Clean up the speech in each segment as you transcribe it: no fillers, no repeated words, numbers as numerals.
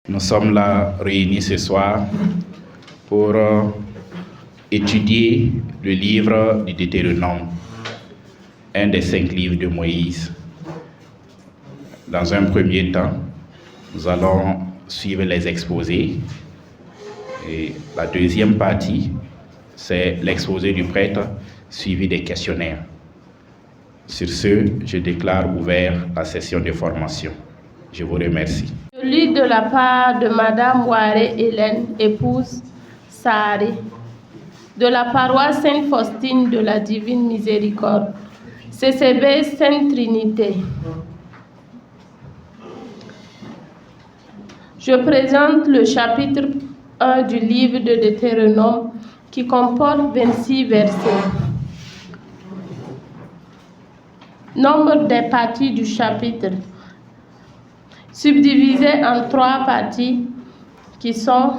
Nous sommes là réunis ce soir pour étudier le livre du Deutéronome, un des 5 livres de Moïse. Dans un premier temps, nous allons suivre les exposés. Et la deuxième partie, c'est l'exposé du prêtre suivi des questionnaires. Sur ce, je déclare ouvert la session de formation. Je vous remercie. Je lis de la part de Madame Waré Hélène, épouse Saré, de la paroisse Sainte-Faustine de la Divine Miséricorde, CCB Sainte Trinité. Je présente le chapitre 1 du livre de Deutéronome qui comporte 26 versets. Nombre des parties du chapitre, subdivisé en 3 parties qui sont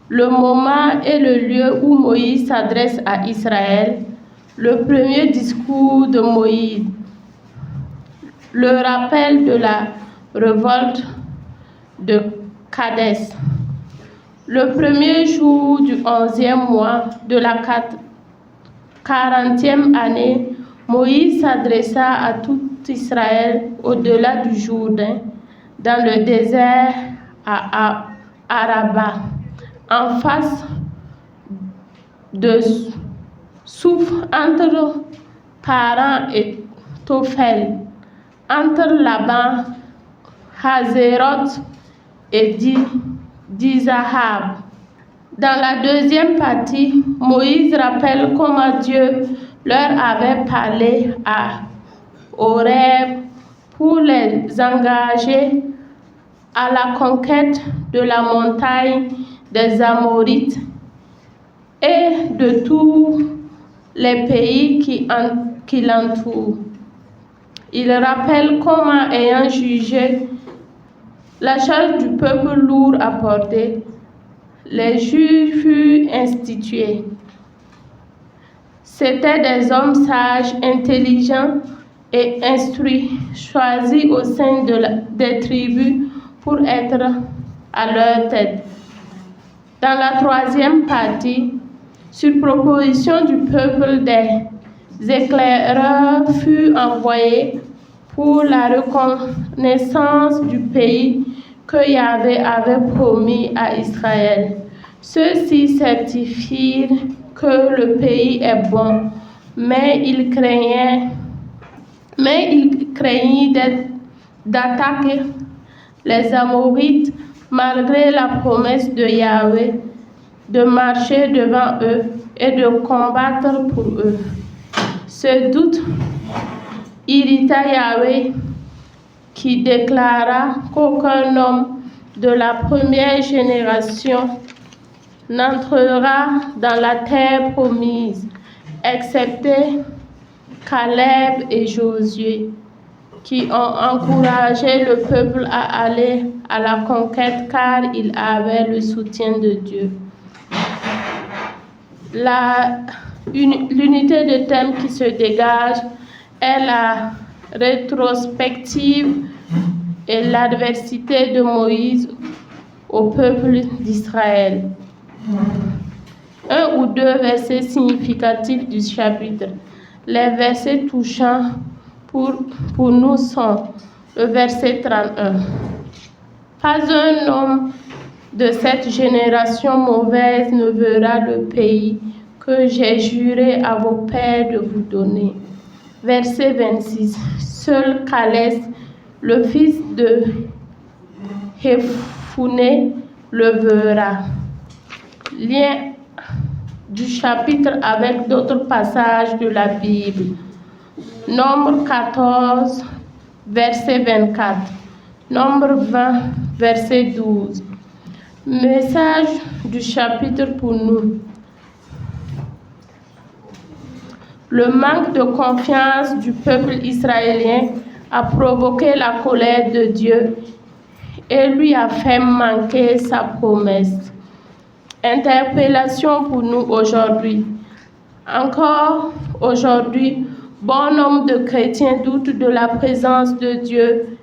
le moment et le lieu où Moïse s'adresse à Israël, le premier discours de Moïse, le rappel de la révolte de Kadès, le premier jour du 11e mois de la 40e année, Moïse s'adressa à tout Israël au-delà du Jourdain, dans le désert à Araba, en face de Souf, entre Paran et Tophel, entre Laban, Hazéroth et Dizahab. Dans la deuxième partie, Moïse rappelle comment Dieu leur avait parlé à Horeb pour les engager à la conquête de la montagne des Amorites et de tous les pays qui l'entourent. Il rappelle comment, ayant jugé la charge du peuple lourde à porter, les juges furent institués. C'étaient des hommes sages, intelligents et instruits, choisis au sein des tribus pour être à leur tête. Dans la troisième partie, sur proposition du peuple, des éclaireurs furent envoyés pour la reconnaissance du pays que Yahvé avait promis à Israël. Ceux-ci certifient que le pays est bon, mais il craignit d'attaquer les Amorites malgré la promesse de Yahvé de marcher devant eux et de combattre pour eux. Ce doute irrita Yahvé, qui déclara qu'aucun homme de la première génération n'entrera dans la terre promise, excepté Caleb et Josué, qui ont encouragé le peuple à aller à la conquête car ils avaient le soutien de Dieu. L'unité de thème qui se dégage est la rétrospective et l'adversité de Moïse au peuple d'Israël. 1 ou 2 versets significatifs du chapitre. Les versets touchants pour nous sont le verset 31. Pas un homme de cette génération mauvaise ne verra le pays que j'ai juré à vos pères de vous donner. Verset 26. Seul Calès, le fils de Jephouné, le verra. Lien du chapitre avec d'autres passages de la Bible. Nombre 14, verset 24. Nombre 20, verset 12. Message du chapitre pour nous. Le manque de confiance du peuple israélien a provoqué la colère de Dieu et lui a fait manquer sa promesse. Interpellation pour nous aujourd'hui. Encore aujourd'hui, bon nombre de chrétiens doutent de la présence de Dieu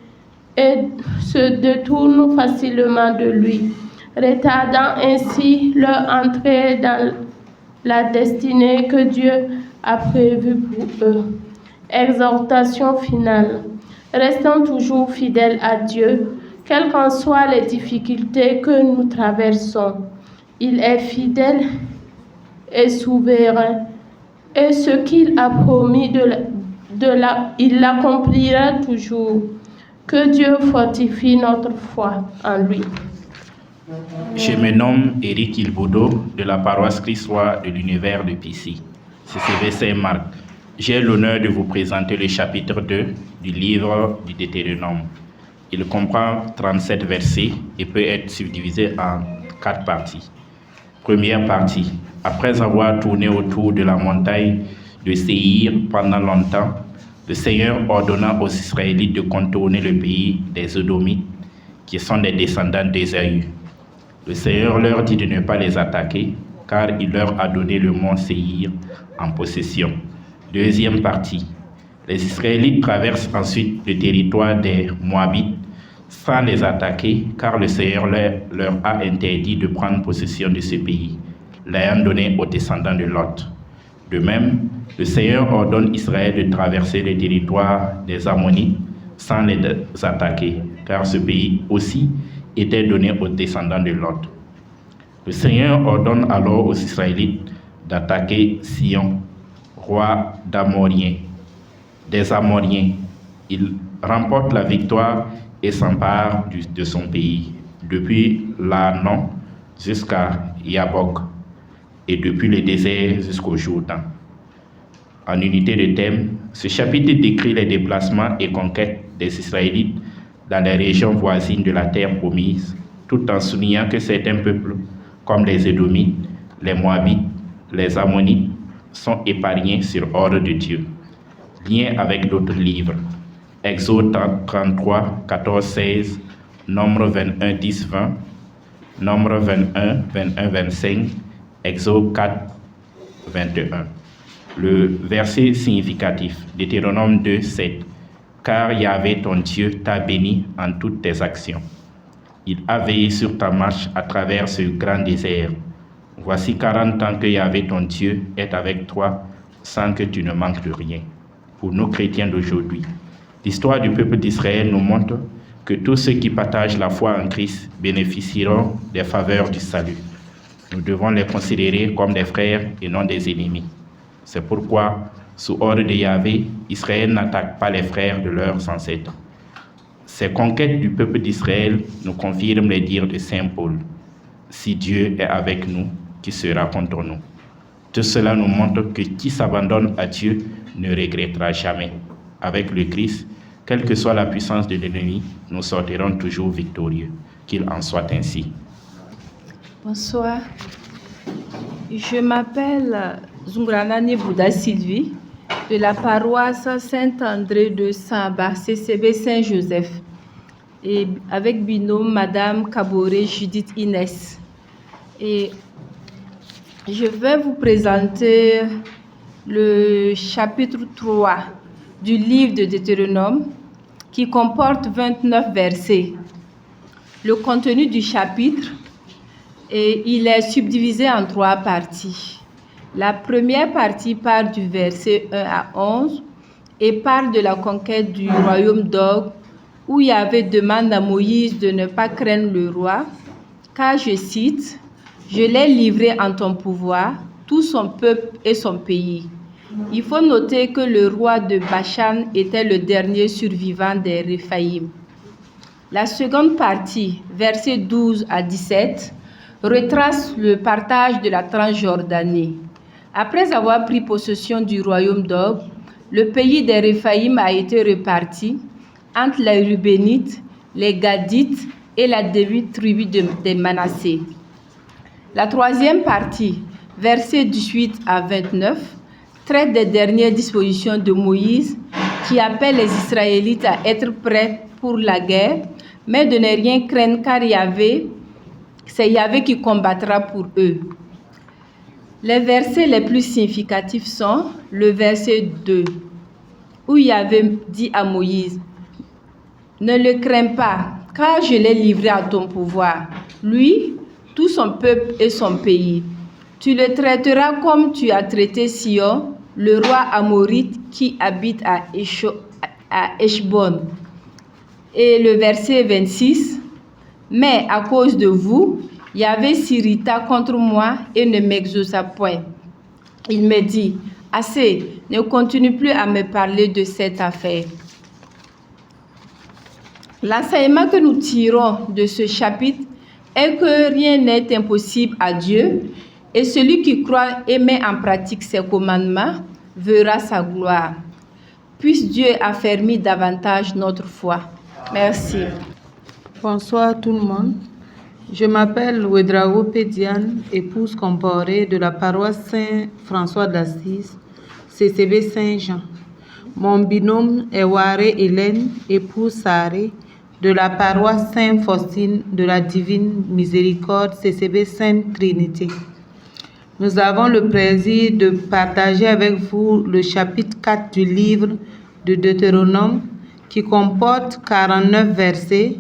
et se détournent facilement de lui, retardant ainsi leur entrée dans la destinée que Dieu a prévue pour eux. Exhortation finale. Restons toujours fidèles à Dieu, quelles qu'en soient les difficultés que nous traversons. Il est fidèle et souverain, et ce qu'il a promis il l'accomplira toujours. Que Dieu fortifie notre foi en lui. Je me nomme Éric Ilboudo de la paroisse Christ-Roi de l'univers de Pissy. C'est CVC Marc. J'ai l'honneur de vous présenter le chapitre 2 du livre du Deutéronome. Il comprend 37 versets et peut être subdivisé en 4 parties. Première partie. Après avoir tourné autour de la montagne de Séhir pendant longtemps, le Seigneur ordonna aux Israélites de contourner le pays des Édomites, qui sont des descendants d'Ésaü. Le Seigneur leur dit de ne pas les attaquer, car il leur a donné le mont Séhir en possession. Deuxième partie. Les Israélites traversent ensuite le territoire des Moabites sans les attaquer, car le Seigneur leur a interdit de prendre possession de ce pays, l'ayant donné aux descendants de Lot. De même, le Seigneur ordonne Israël de traverser le territoire des Ammonites sans les attaquer, car ce pays aussi était donné aux descendants de Lot. Le Seigneur ordonne alors aux Israélites d'attaquer Sion, roi des Amoriens. Il remporte la victoire et s'empare de son pays, depuis l'Arnon jusqu'à Yabok, et depuis le désert jusqu'au Jourdain. En unité de thème, ce chapitre décrit les déplacements et conquêtes des Israélites dans les régions voisines de la terre promise, tout en soulignant que certains peuples, comme les Édomites, les Moabites, les Ammonites, sont épargnés sur ordre de Dieu. Lien avec d'autres livres. Exode 33, 14, 16, Nombre 21, 10, 20, Nombre 21, 21, 25, Exode 4, 21. Le verset significatif, Deutéronome 2, 7. Car Yahvé ton Dieu t'a béni en toutes tes actions. Il a veillé sur ta marche à travers ce grand désert. Voici 40 ans que Yahvé ton Dieu est avec toi sans que tu ne manques de rien. Pour nous chrétiens d'aujourd'hui, l'histoire du peuple d'Israël nous montre que tous ceux qui partagent la foi en Christ bénéficieront des faveurs du salut. Nous devons les considérer comme des frères et non des ennemis. C'est pourquoi, sous ordre de Yahvé, Israël n'attaque pas les frères de leurs ancêtres. Ces conquêtes du peuple d'Israël nous confirment les dires de Saint Paul. Si Dieu est avec nous, qui sera contre nous? Tout cela nous montre que qui s'abandonne à Dieu ne regrettera jamais. Avec le Christ, quelle que soit la puissance de l'ennemi, nous sortirons toujours victorieux. Qu'il en soit ainsi. Bonsoir. Je m'appelle Zungranani Bouddha Sylvie de la paroisse Saint-André de Saint-Bas, CCB Saint-Joseph, et avec binôme Madame Kaboré Judith Inès. Et je vais vous présenter le chapitre 3 du livre de Deutéronome qui comporte 29 versets. Le contenu du chapitre, il est subdivisé en 3 parties. La première partie part du verset 1 à 11 et parle de la conquête du royaume d'Og, où Yahvé demande à Moïse de ne pas craindre le roi, car, je cite, « Je l'ai livré en ton pouvoir, tout son peuple et son pays. » Il faut noter que le roi de Bachan était le dernier survivant des Réphaïm. La seconde partie, versets 12 à 17, retrace le partage de la Transjordanie. Après avoir pris possession du royaume d'Og, le pays des Réphaïm a été réparti entre les Rubénites, les Gadites et la 8 tribus des Manassés. La troisième partie, versets 18 à 29, traite des dernières dispositions de Moïse qui appelle les Israélites à être prêts pour la guerre, mais de ne rien craindre car c'est Yahvé qui combattra pour eux. Les versets les plus significatifs sont le verset 2, où Yahvé dit à Moïse, « Ne le crains pas, car je l'ai livré à ton pouvoir, lui, tout son peuple et son pays. Tu le traiteras comme tu as traité Sion, le roi amorite qui habite à Heshbon. Et le verset 26, mais à cause de vous, Yahvé s'irrita contre moi et ne m'exauça point. Il me dit, assez, ne continue plus à me parler de cette affaire. L'enseignement que nous tirons de ce chapitre est que rien n'est impossible à Dieu et celui qui croit et met en pratique ses commandements verra sa gloire. Puisse Dieu affermir davantage notre foi. Merci. Bonsoir tout le monde. Je m'appelle Ouedraogo Pédiane, épouse comparée de la paroisse Saint-François d'Assise, CCB Saint-Jean. Mon binôme est Waré Hélène, épouse Saré, de la paroisse Saint-Faustine de la Divine Miséricorde, CCB Sainte Trinité. Nous avons le plaisir de partager avec vous le chapitre 4 du livre de Deutéronome qui comporte 49 versets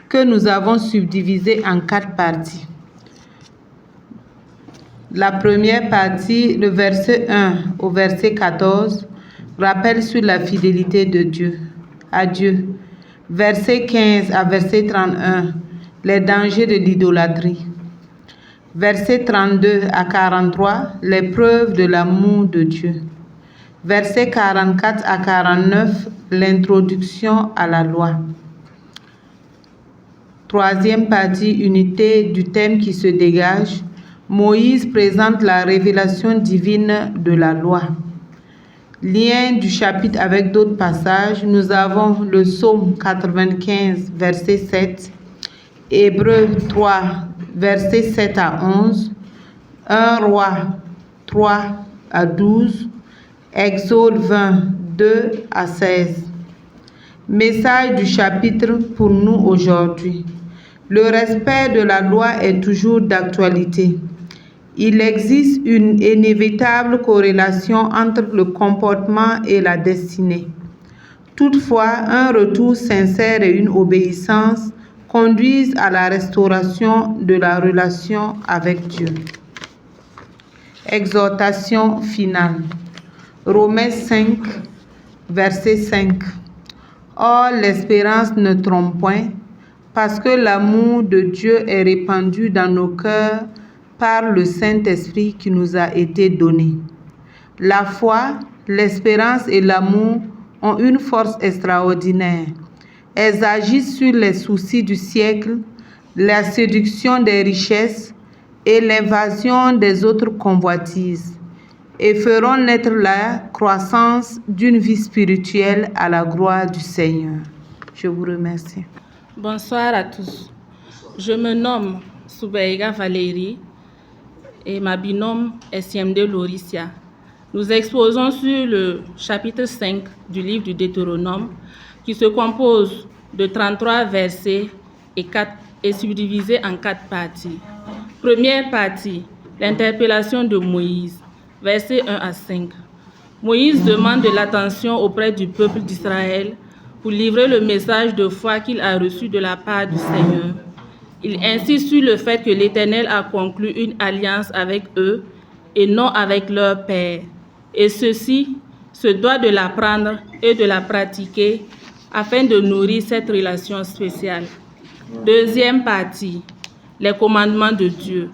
que nous avons subdivisés en 4 parties. La première partie, le verset 1 au verset 14, rappelle sur la fidélité de Dieu, à Dieu. Verset 15 à verset 31, les dangers de l'idolâtrie. Verset 32 à 43, les preuves de l'amour de Dieu. Verset 44 à 49, l'introduction à la loi. Troisième partie, unité du thème qui se dégage. Moïse présente la révélation divine de la loi. Lien du chapitre avec d'autres passages, nous avons le psaume 95, verset 7, Hébreux 3, verset 7 à 11, 1 Roi 3 à 12, Exode 20, 2 à 16. Message du chapitre pour nous aujourd'hui. Le respect de la loi est toujours d'actualité. Il existe une inévitable corrélation entre le comportement et la destinée. Toutefois, un retour sincère et une obéissance conduisent à la restauration de la relation avec Dieu. Exhortation finale. Romains 5, verset 5. Or, l'espérance ne trompe point, parce que l'amour de Dieu est répandu dans nos cœurs par le Saint-Esprit qui nous a été donné. La foi, l'espérance et l'amour ont une force extraordinaire. Elles agissent sur les soucis du siècle, la séduction des richesses et l'invasion des autres convoitises, et feront naître la croissance d'une vie spirituelle à la gloire du Seigneur. Je vous remercie. Bonsoir à tous. Je me nomme Soubaïga Valérie et ma binôme est Siemde Lauricia. Nous exposons sur le chapitre 5 du livre du Deutéronome qui se compose de 33 versets et subdivisé en 4 parties. Première partie, l'interpellation de Moïse, versets 1 à 5. Moïse demande de l'attention auprès du peuple d'Israël pour livrer le message de foi qu'il a reçu de la part du Seigneur. Il insiste sur le fait que l'Éternel a conclu une alliance avec eux et non avec leur père. Et ceux-ci se doivent de l'apprendre et de la pratiquer afin de nourrir cette relation spéciale. Deuxième partie, les commandements de Dieu,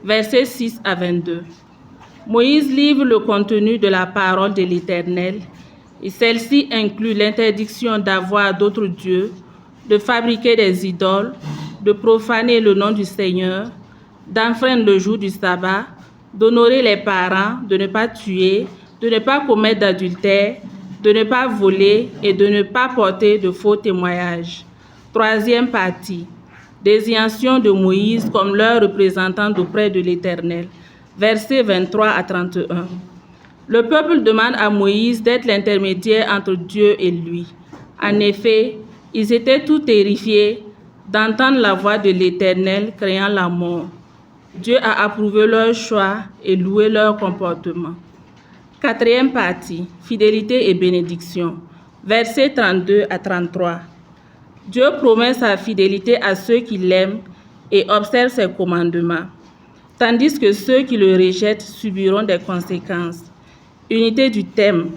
versets 6 à 22. Moïse livre le contenu de la parole de l'Éternel et celle-ci inclut l'interdiction d'avoir d'autres dieux, de fabriquer des idoles, de profaner le nom du Seigneur, d'enfreindre le jour du sabbat, d'honorer les parents, de ne pas tuer, de ne pas commettre d'adultère, de ne pas voler et de ne pas porter de faux témoignages. Troisième partie, désignation de Moïse comme leur représentant auprès de l'Éternel, versets 23 à 31. Le peuple demande à Moïse d'être l'intermédiaire entre Dieu et lui. En effet, ils étaient tout terrifiés d'entendre la voix de l'Éternel créant la mort. Dieu a approuvé leur choix et loué leur comportement. Quatrième partie, fidélité et bénédiction, versets 32 à 33. Dieu promet sa fidélité à ceux qui l'aiment et observent ses commandements, tandis que ceux qui le rejettent subiront des conséquences. Unité du thème,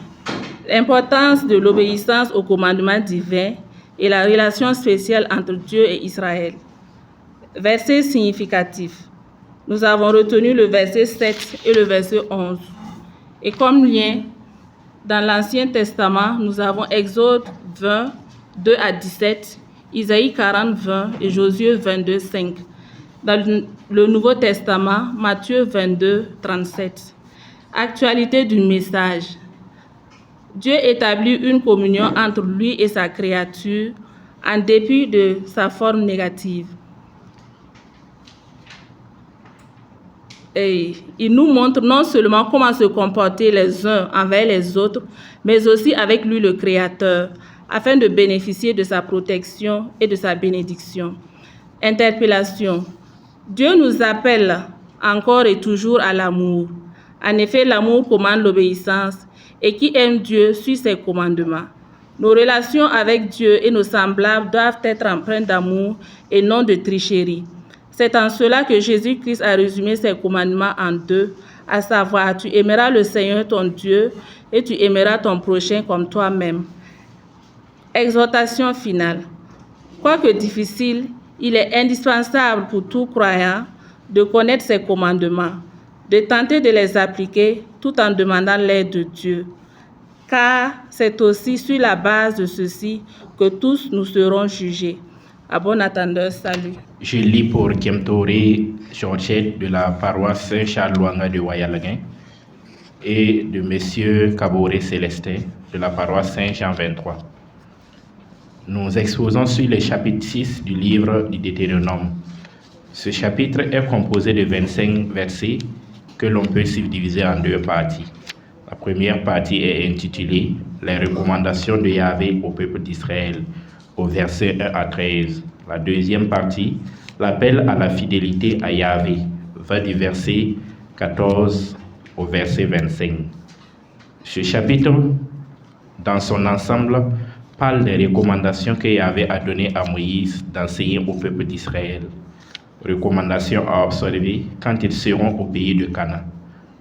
l'importance de l'obéissance aux commandements divins et la relation spéciale entre Dieu et Israël. Versets significatifs. Nous avons retenu le verset 7 et le verset 11. Et comme lien, dans l'Ancien Testament, nous avons Exode 20, 2 à 17, Isaïe 40, 20 et Josué 22, 5. Dans le Nouveau Testament, Matthieu 22, 37. Actualité du message. Dieu établit une communion entre lui et sa créature en dépit de sa forme négative. Et il nous montre non seulement comment se comporter les uns envers les autres, mais aussi avec lui le Créateur, afin de bénéficier de sa protection et de sa bénédiction. Interpellation. Dieu nous appelle encore et toujours à l'amour. En effet, l'amour commande l'obéissance et qui aime Dieu suit ses commandements. Nos relations avec Dieu et nos semblables doivent être empreintes d'amour et non de tricherie. C'est en cela que Jésus-Christ a résumé ses commandements en deux, à savoir, tu aimeras le Seigneur ton Dieu et tu aimeras ton prochain comme toi-même. Exhortation finale. Quoique difficile, il est indispensable pour tout croyant de connaître ses commandements, de tenter de les appliquer tout en demandant l'aide de Dieu. Car c'est aussi sur la base de ceci que tous nous serons jugés. À bon attendeur, salut. Je lis pour Kemtore Georgette de la paroisse Saint-Charles-Luanga de Wayalaguin et de M. Kaboré Célestin de la paroisse Saint-Jean 23. Nous exposons sur le chapitre 6 du livre du Deutéronome. Ce chapitre est composé de 25 versets que l'on peut subdiviser en deux parties. La première partie est intitulée « Les recommandations de Yahvé au peuple d'Israël » au verset 1 à 13. La deuxième partie, l'appel à la fidélité à Yahvé, va du verset 14 au verset 25. Ce chapitre, dans son ensemble, parle des recommandations que Yahvé a données à Moïse d'enseigner au peuple d'Israël. Recommandations à observer quand ils seront au pays de Canaan.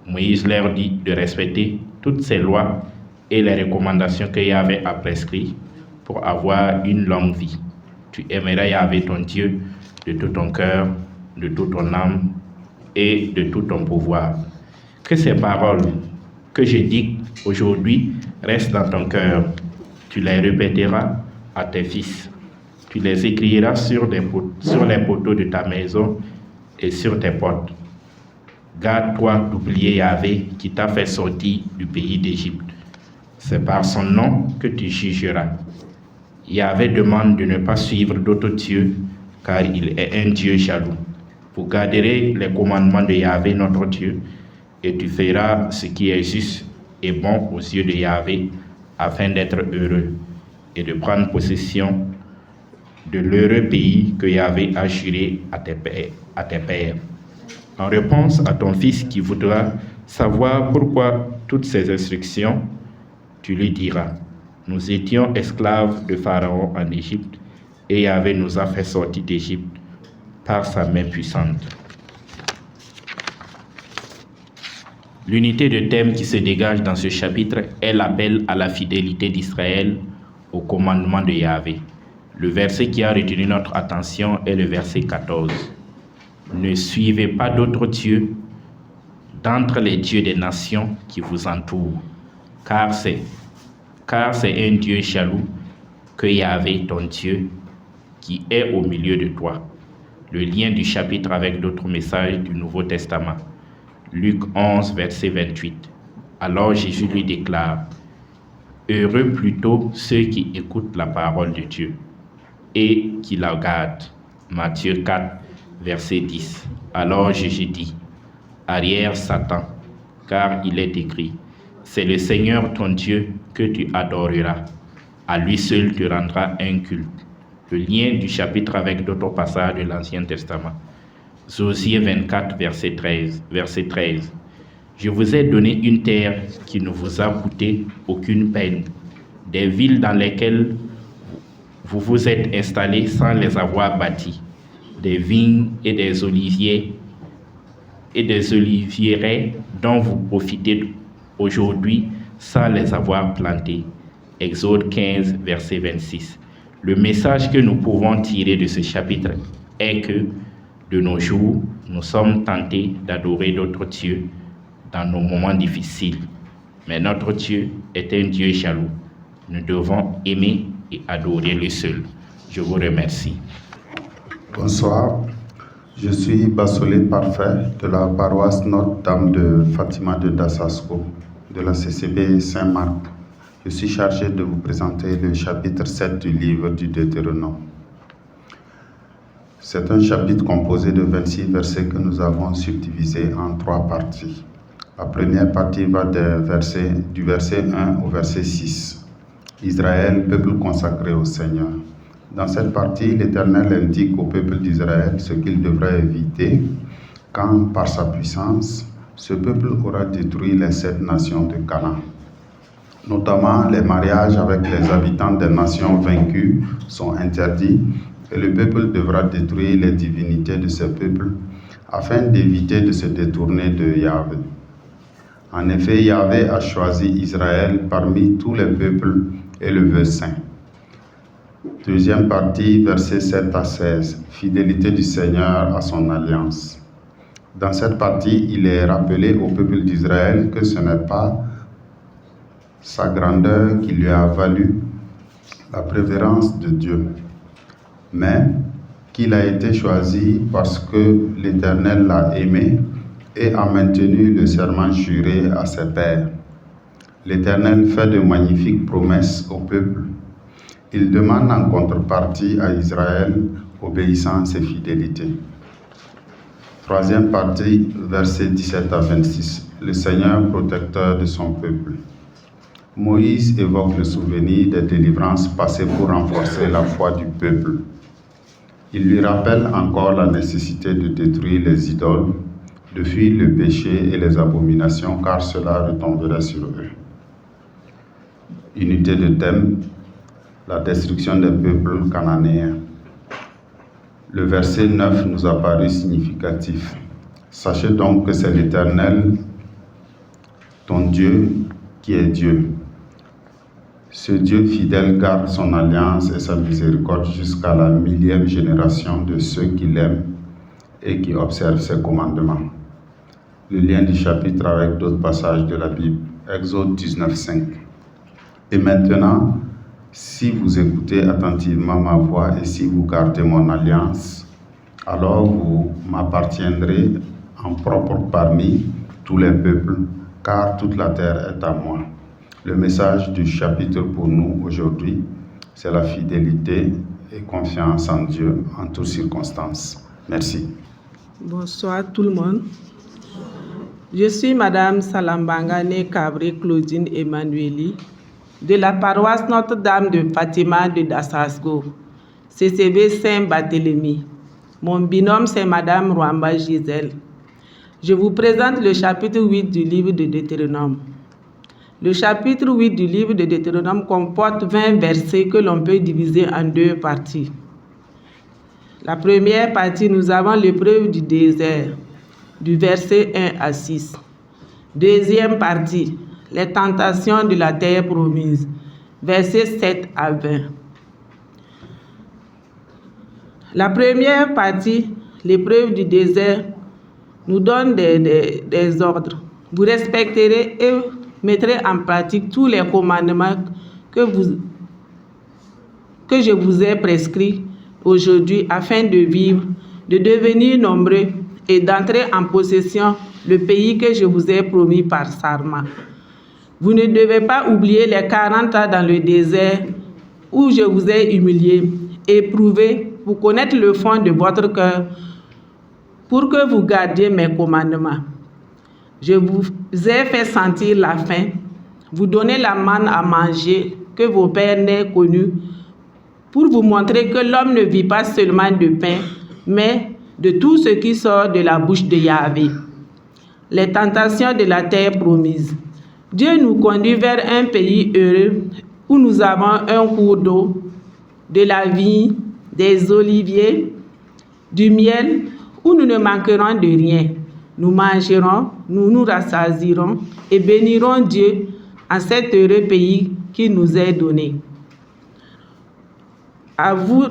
Moïse leur dit de respecter toutes ces lois et les recommandations que Yahvé a prescrites pour avoir une longue vie. Tu aimeras Yahvé ton Dieu de tout ton cœur, de toute ton âme et de tout ton pouvoir. Que ces paroles que je dis aujourd'hui restent dans ton cœur. Tu les répéteras à tes fils. Tu les écriras sur les poteaux de ta maison et sur tes portes. Garde-toi d'oublier Yahvé qui t'a fait sortir du pays d'Égypte. C'est par son nom que tu jugeras. Yahvé demande de ne pas suivre d'autres dieux, car il est un Dieu jaloux. Vous garderez les commandements de Yahvé, notre Dieu, et tu feras ce qui est juste et bon aux yeux de Yahvé, afin d'être heureux et de prendre possession de l'heureux pays que Yahvé a juré à tes pères. En réponse à ton fils qui voudra savoir pourquoi toutes ces instructions, tu lui diras, nous étions esclaves de Pharaon en Égypte, et Yahvé nous a fait sortir d'Égypte par sa main puissante. L'unité de thème qui se dégage dans ce chapitre est l'appel à la fidélité d'Israël au commandement de Yahvé. Le verset qui a retenu notre attention est le verset 14. Ne suivez pas d'autres dieux d'entre les dieux des nations qui vous entourent, car c'est un Dieu jaloux que Yahvé, ton Dieu, qui est au milieu de toi. Le lien du chapitre avec d'autres messages du Nouveau Testament. Luc 11, verset 28. Alors Jésus lui déclare, « Heureux plutôt ceux qui écoutent la parole de Dieu et qui la gardent. » Matthieu 4, verset 10. Alors Jésus dit, « Arrière Satan, car il est écrit, c'est le Seigneur ton Dieu que tu adoreras. À lui seul tu rendras un culte. » Le lien du chapitre avec d'autres passages de l'Ancien Testament. Josué 24, verset 13. Je vous ai donné une terre qui ne vous a coûté aucune peine, des villes dans lesquelles vous vous êtes installés sans les avoir bâtis, des vignes et des oliviers et des olivieraies dont vous profitez aujourd'hui sans les avoir plantés. Exode 15, verset 26. Le message que nous pouvons tirer de ce chapitre est que de nos jours, nous sommes tentés d'adorer d'autres dieux dans nos moments difficiles. Mais notre Dieu est un Dieu jaloux. Nous devons aimer et adorer le seul. Je vous remercie. Bonsoir, je suis Bassolé Parfait de la paroisse Notre-Dame de Fatima de Dasasko, de la CCB Saint-Marc. Je suis chargé de vous présenter le chapitre 7 du livre du Deutéronome. C'est un chapitre composé de 26 versets que nous avons subdivisés en 3 parties. La première partie va du verset 1 au verset 6. Israël, peuple consacré au Seigneur. Dans cette partie, l'Éternel indique au peuple d'Israël ce qu'il devrait éviter quand, par sa puissance, ce peuple aura détruit les 7 nations de Canaan. Notamment, les mariages avec les habitants des nations vaincues sont interdits et le peuple devra détruire les divinités de ce peuple afin d'éviter de se détourner de Yahvé. En effet, Yahvé a choisi Israël parmi tous les peuples et le veut saint. Deuxième partie, versets 7 à 16, fidélité du Seigneur à son alliance. Dans cette partie, il est rappelé au peuple d'Israël que ce n'est pas sa grandeur qui lui a valu la préférence de Dieu, mais qu'il a été choisi parce que l'Éternel l'a aimé et a maintenu le serment juré à ses pères. L'Éternel fait de magnifiques promesses au peuple. Il demande en contrepartie à Israël obéissance et fidélité. Troisième partie, versets 17 à 26. Le Seigneur protecteur de son peuple. Moïse évoque le souvenir des délivrances passées pour renforcer la foi du peuple. Il lui rappelle encore la nécessité de détruire les idoles, de fuir le péché et les abominations, car cela retomberait sur eux. Unité de thème, la destruction des peuples cananéens. Le verset 9 nous a paru significatif. Sachez donc que c'est l'Éternel, ton Dieu, qui est Dieu. Ce Dieu fidèle garde son alliance et sa miséricorde jusqu'à la 1000e génération de ceux qui l'aiment et qui observent ses commandements. Le lien du chapitre avec d'autres passages de la Bible, Exode 19:5. Et maintenant, si vous écoutez attentivement ma voix et si vous gardez mon alliance, alors vous m'appartiendrez en propre parmi tous les peuples, car toute la terre est à moi. Le message du chapitre pour nous aujourd'hui, c'est la fidélité et confiance en Dieu en toutes circonstances. Merci. Bonsoir tout le monde. Je suis Madame Salambangane Cabré Claudine Emmanueli de la paroisse Notre-Dame de Fatima de Dasasko, CCB Saint-Barthélemy. Mon binôme, c'est Madame Rwamba Gisèle. Je vous présente le chapitre 8 du livre de Deutéronome. Le chapitre 8 du livre de Deutéronome comporte 20 versets que l'on peut diviser en 2 parties. La première partie, nous avons l'épreuve du désert, du verset 1 à 6. Deuxième partie, les tentations de la terre promise, versets 7 à 20. La première partie, l'épreuve du désert, nous donne des ordres. Vous respecterez et mettrez en pratique tous les commandements que je vous ai prescrits aujourd'hui afin de vivre, de devenir nombreux et d'entrer en possession le pays que je vous ai promis par serment. Vous ne devez pas oublier les 40 ans dans le désert où je vous ai humilié, éprouvé pour connaître le fond de votre cœur, pour que vous gardiez mes commandements. Je vous ai fait sentir la faim, vous donner la manne à manger que vos pères n'aient connue, pour vous montrer que l'homme ne vit pas seulement de pain, mais de tout ce qui sort de la bouche de Yahvé. Les tentations de la terre promise. Dieu nous conduit vers un pays heureux où nous avons un cours d'eau, de la vigne, des oliviers, du miel, où nous ne manquerons de rien. Nous mangerons, nous nous rassasierons et bénirons Dieu en cet heureux pays qui nous est donné. À vous,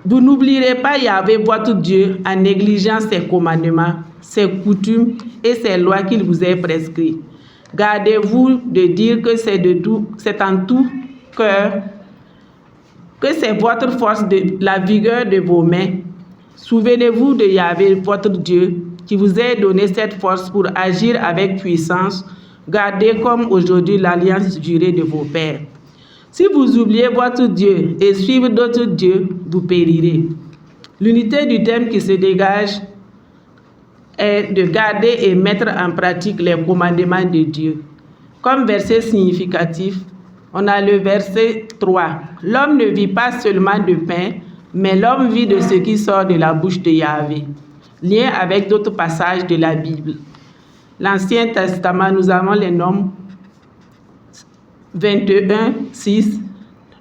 vous n'oublierez pas Yahvé votre Dieu en négligeant ses commandements, ses coutumes et ses lois qu'il vous a prescrites. Gardez-vous de dire que c'est en tout cœur, que c'est votre force, la vigueur de vos mains. Souvenez-vous de Yahvé votre Dieu qui vous a donné cette force pour agir avec puissance. Gardez comme aujourd'hui l'alliance jurée de vos pères. Si vous oubliez votre Dieu et suivez d'autres dieux, vous périrez. L'unité du thème qui se dégage est de garder et mettre en pratique les commandements de Dieu. Comme verset significatif, on a le verset 3. L'homme ne vit pas seulement de pain, mais l'homme vit de ce qui sort de la bouche de Yahvé. Lien avec d'autres passages de la Bible. L'Ancien Testament, nous avons les noms 21, 6,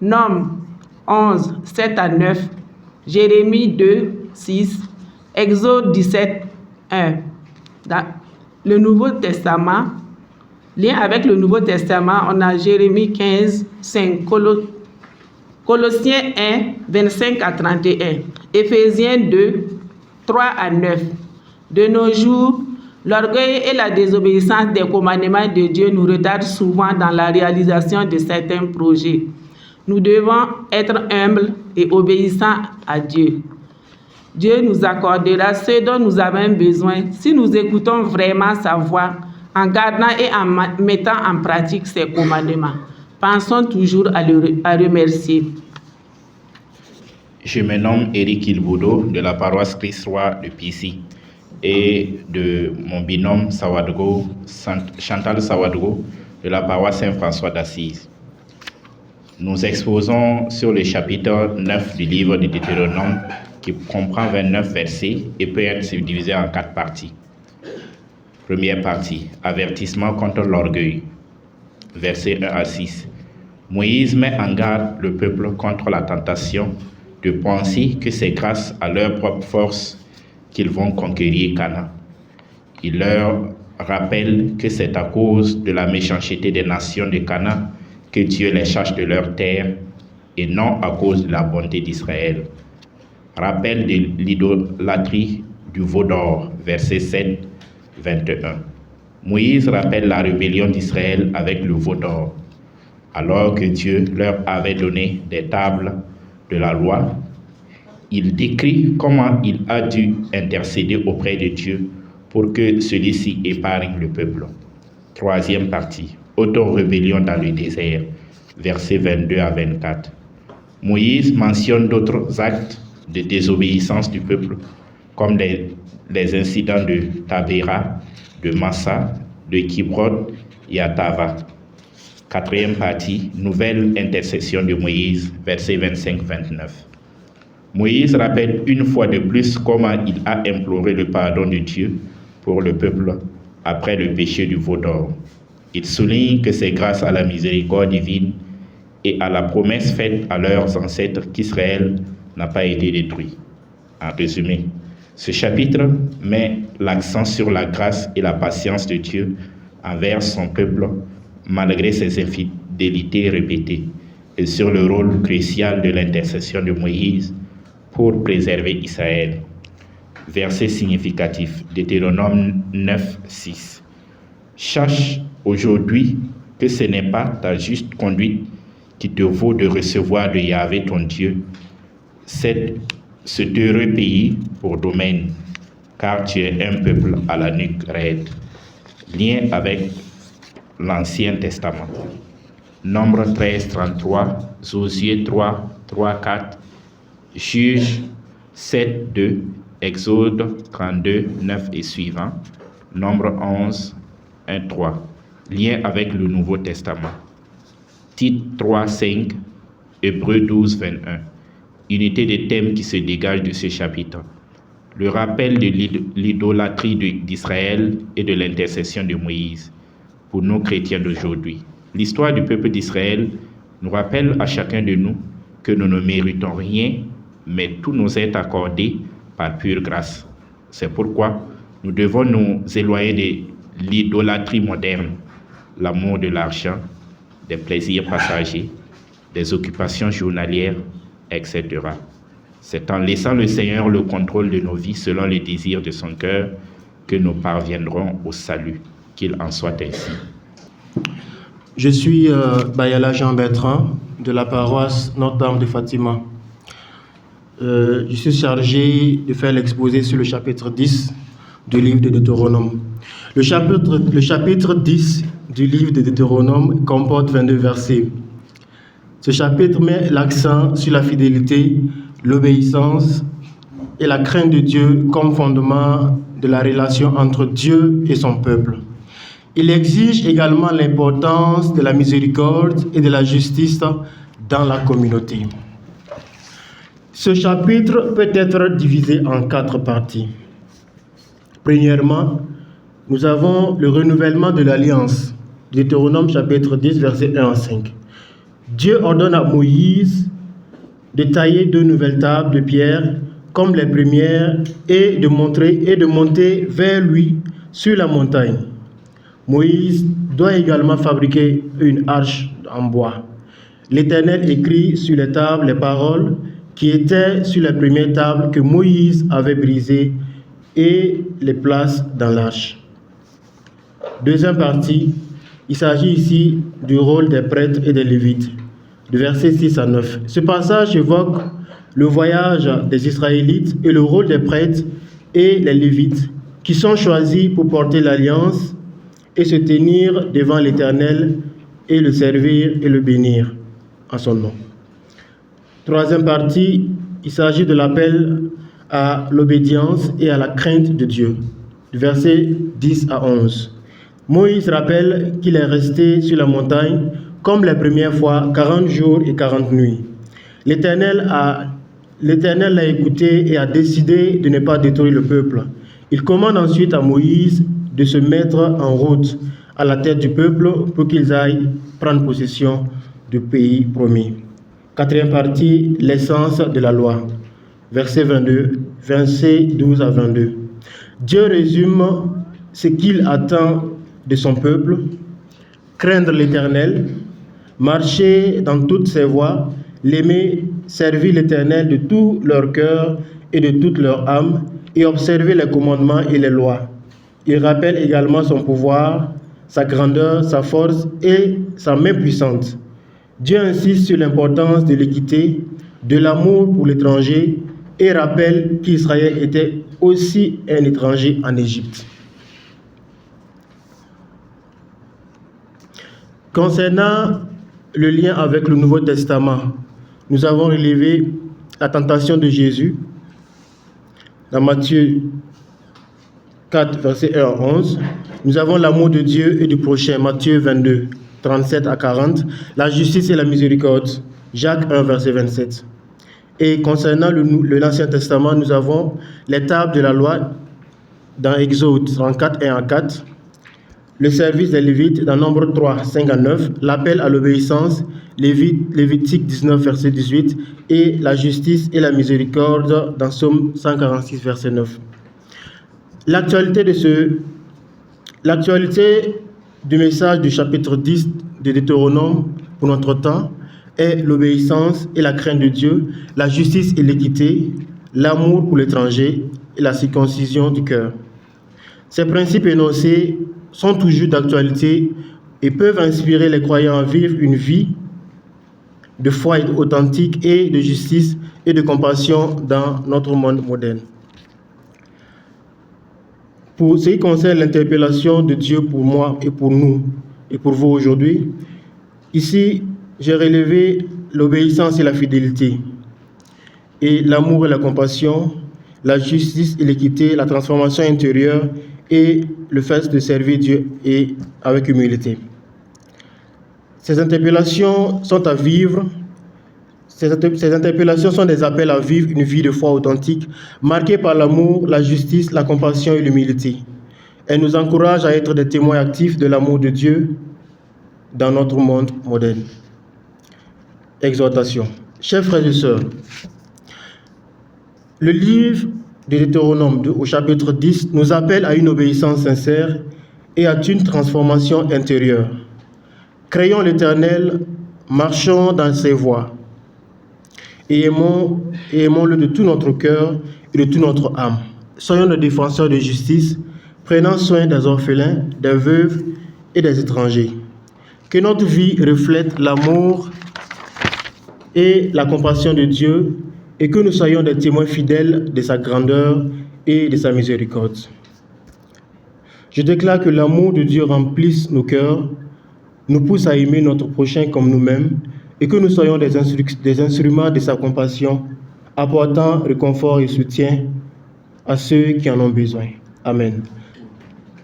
Nom 11, 7 à 9, Jérémie 2, 6, Exode 17, 1. Dans le Nouveau Testament, lien avec le Nouveau Testament, on a Jérémie 15, 5, Colossiens 1, 25 à 31, Éphésiens 2, 3 à 9. De nos jours, l'orgueil et la désobéissance des commandements de Dieu nous retardent souvent dans la réalisation de certains projets. Nous devons être humbles et obéissants à Dieu. Dieu nous accordera ce dont nous avons besoin si nous écoutons vraiment sa voix en gardant et en mettant en pratique ses commandements. Pensons toujours à le remercier. Je me nomme Éric Ilboudo de la paroisse Christ-Roi de Pissy et de mon binôme Chantal Sawadgo de la paroisse Saint-François d'Assise. Nous exposons sur le chapitre 9 du livre de Deutéronome qui comprend 29 versets et peut être subdivisé en 4 parties. Première partie, avertissement contre l'orgueil, versets 1 à 6. Moïse met en garde le peuple contre la tentation de penser que c'est grâce à leur propre force qu'ils vont conquérir Canaan. Il leur rappelle que c'est à cause de la méchanceté des nations de Canaan que Dieu les chasse de leur terre et non à cause de la bonté d'Israël. Rappel de l'idolâtrie du veau d'or, verset 7, 21. Moïse rappelle la rébellion d'Israël avec le veau d'or, alors que Dieu leur avait donné des tables de la loi. Il décrit comment il a dû intercéder auprès de Dieu pour que celui-ci épargne le peuple. Troisième partie, auto-rébellion dans le désert, versets 22 à 24. Moïse mentionne d'autres actes de désobéissance du peuple, comme les incidents de Tabéra, de Massa, de Kibrod et Atava. Quatrième partie, nouvelle intercession de Moïse, versets 25-29. Moïse rappelle une fois de plus comment il a imploré le pardon de Dieu pour le peuple après le péché du veau d'or. Il souligne que c'est grâce à la miséricorde divine et à la promesse faite à leurs ancêtres qu'Israël n'a pas été détruit. En résumé, ce chapitre met l'accent sur la grâce et la patience de Dieu envers son peuple malgré ses infidélités répétées et sur le rôle crucial de l'intercession de Moïse pour préserver Israël. Verset significatif, Deutéronome 9, 6. Sache aujourd'hui que ce n'est pas ta juste conduite qui te vaut de recevoir de Yahvé ton Dieu cet heureux pays pour domaine, car tu es un peuple à la nuque raide. Lien avec l'Ancien Testament. Nombre 13, 33, Josué 3, 3, 4, Juge 7, 2, Exode 32, 9 et suivant, Nombre 11, 1, 3. Lien avec le Nouveau Testament. Tite 3, 5, Hébreux 12, 21. Unité des thèmes qui se dégagent de ce chapitre. Le rappel de l'idolâtrie d'Israël et de l'intercession de Moïse pour nous chrétiens d'aujourd'hui. L'histoire du peuple d'Israël nous rappelle à chacun de nous que nous ne méritons rien, mais tout nous est accordé par pure grâce. C'est pourquoi nous devons nous éloigner de l'idolâtrie moderne, l'amour de l'argent, des plaisirs passagers, des occupations journalières, etc. C'est en laissant le Seigneur le contrôle de nos vies selon les désirs de son cœur que nous parviendrons au salut, qu'il en soit ainsi. Je suis Bayala Jean Bertrand de la paroisse Notre-Dame de Fatima. Je suis chargé de faire l'exposé sur le chapitre 10 du livre de Deutéronome. Le chapitre 10 du livre de Deutéronome comporte 22 versets. Ce chapitre met l'accent sur la fidélité, l'obéissance et la crainte de Dieu comme fondement de la relation entre Dieu et son peuple. Il exige également l'importance de la miséricorde et de la justice dans la communauté. Ce chapitre peut être divisé en 4 parties. Premièrement, nous avons le renouvellement de l'alliance, Deutéronome chapitre 10, versets 1 à 5. Dieu ordonne à Moïse de tailler 2 nouvelles tables de pierre comme les premières et de monter vers lui sur la montagne. Moïse doit également fabriquer une arche en bois. L'Éternel écrit sur les tables les paroles qui étaient sur les premières tables que Moïse avait brisées et les place dans l'arche. Deuxième partie, il s'agit ici du rôle des prêtres et des lévites, du verset 6 à 9. Ce passage évoque le voyage des Israélites et le rôle des prêtres et les lévites qui sont choisis pour porter l'alliance et se tenir devant l'Éternel et le servir et le bénir en son nom. Troisième partie, il s'agit de l'appel à l'obéissance et à la crainte de Dieu, du verset 10 à 11. Moïse rappelle qu'il est resté sur la montagne comme les premières fois 40 jours et 40 nuits. L'Éternel l'a écouté et a décidé de ne pas détruire le peuple. Il commande ensuite à Moïse de se mettre en route à la tête du peuple pour qu'ils aillent prendre possession du pays promis. Quatrième partie, l'essence de la loi. Verset 12 à 22. Dieu résume ce qu'il attend de son peuple: craindre l'Éternel, marcher dans toutes ses voies, l'aimer, servir l'Éternel de tout leur cœur et de toute leur âme, et observer les commandements et les lois. Il rappelle également son pouvoir, sa grandeur, sa force et sa main puissante. Dieu insiste sur l'importance de l'équité, de l'amour pour l'étranger et rappelle qu'Israël était aussi un étranger en Égypte. Concernant le lien avec le Nouveau Testament, nous avons relevé la tentation de Jésus dans Matthieu 4, verset 1 à 11. Nous avons l'amour de Dieu et du prochain, Matthieu 22, 37 à 40. La justice et la miséricorde, Jacques 1, verset 27. Et concernant l'Ancien Testament, nous avons les tables de la loi dans Exode 34, 1 à 4. Le service des Lévites dans Nombre 3, 5 à 9, l'appel à l'obéissance, Lévitique 19, verset 18, et la justice et la miséricorde dans Psaume 146, verset 9. L'actualité du message du chapitre 10 de Deutéronome pour notre temps est l'obéissance et la crainte de Dieu, la justice et l'équité, l'amour pour l'étranger et la circoncision du cœur. Ces principes énoncés sont toujours d'actualité et peuvent inspirer les croyants à vivre une vie de foi authentique et de justice et de compassion dans notre monde moderne. Pour ce qui concerne l'interpellation de Dieu pour moi et pour nous et pour vous aujourd'hui, ici j'ai relevé l'obéissance et la fidélité, et l'amour et la compassion, la justice et l'équité, la transformation intérieure et le fait de servir Dieu et avec humilité. Ces interpellations sont à vivre. Ces interpellations sont des appels à vivre une vie de foi authentique, marquée par l'amour, la justice, la compassion et l'humilité. Elles nous encouragent à être des témoins actifs de l'amour de Dieu dans notre monde moderne. Exhortation. Chers frères et sœurs, le livre de Deutéronome au chapitre 10 nous appelle à une obéissance sincère et à une transformation intérieure. Craignons l'Éternel, marchons dans ses voies et aimons-le de tout notre cœur et de toute notre âme. Soyons des défenseurs de justice, prenant soin des orphelins, des veuves et des étrangers. Que notre vie reflète l'amour et la compassion de Dieu et que nous soyons des témoins fidèles de sa grandeur et de sa miséricorde. Je déclare que l'amour de Dieu remplisse nos cœurs, nous pousse à aimer notre prochain comme nous-mêmes et que nous soyons des instruments de sa compassion, apportant réconfort et soutien à ceux qui en ont besoin. Amen.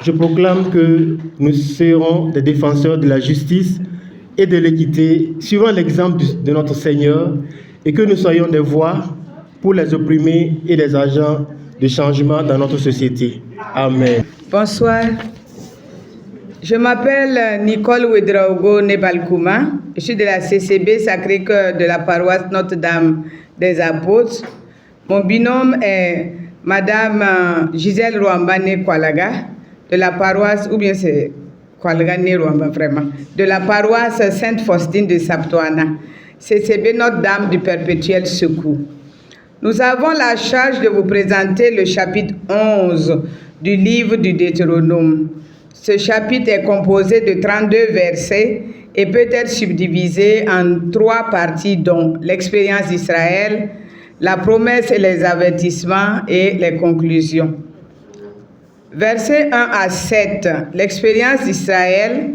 Je proclame que nous serons des défenseurs de la justice et de l'équité, suivant l'exemple de notre Seigneur, et que nous soyons des voix pour les opprimés et des agents de changement dans notre société. Amen. Bonsoir. Je m'appelle Nicole Ouedraogo Nebalkouma. Je suis de la CCB Sacré-Cœur de la paroisse Notre-Dame des Apôtres. Mon binôme est Madame Gisèle Rwambane Kwalaga de la paroisse, ou bien c'est Kwalaga Rwamba vraiment, de la paroisse Sainte-Faustine de Saptoana. CCB Notre-Dame du Perpétuel Secours. Nous avons la charge de vous présenter le chapitre 11 du livre du Deutéronome. Ce chapitre est composé de 32 versets et peut être subdivisé en 3 parties, dont l'expérience d'Israël, la promesse et les avertissements et les conclusions. Versets 1 à 7, l'expérience d'Israël.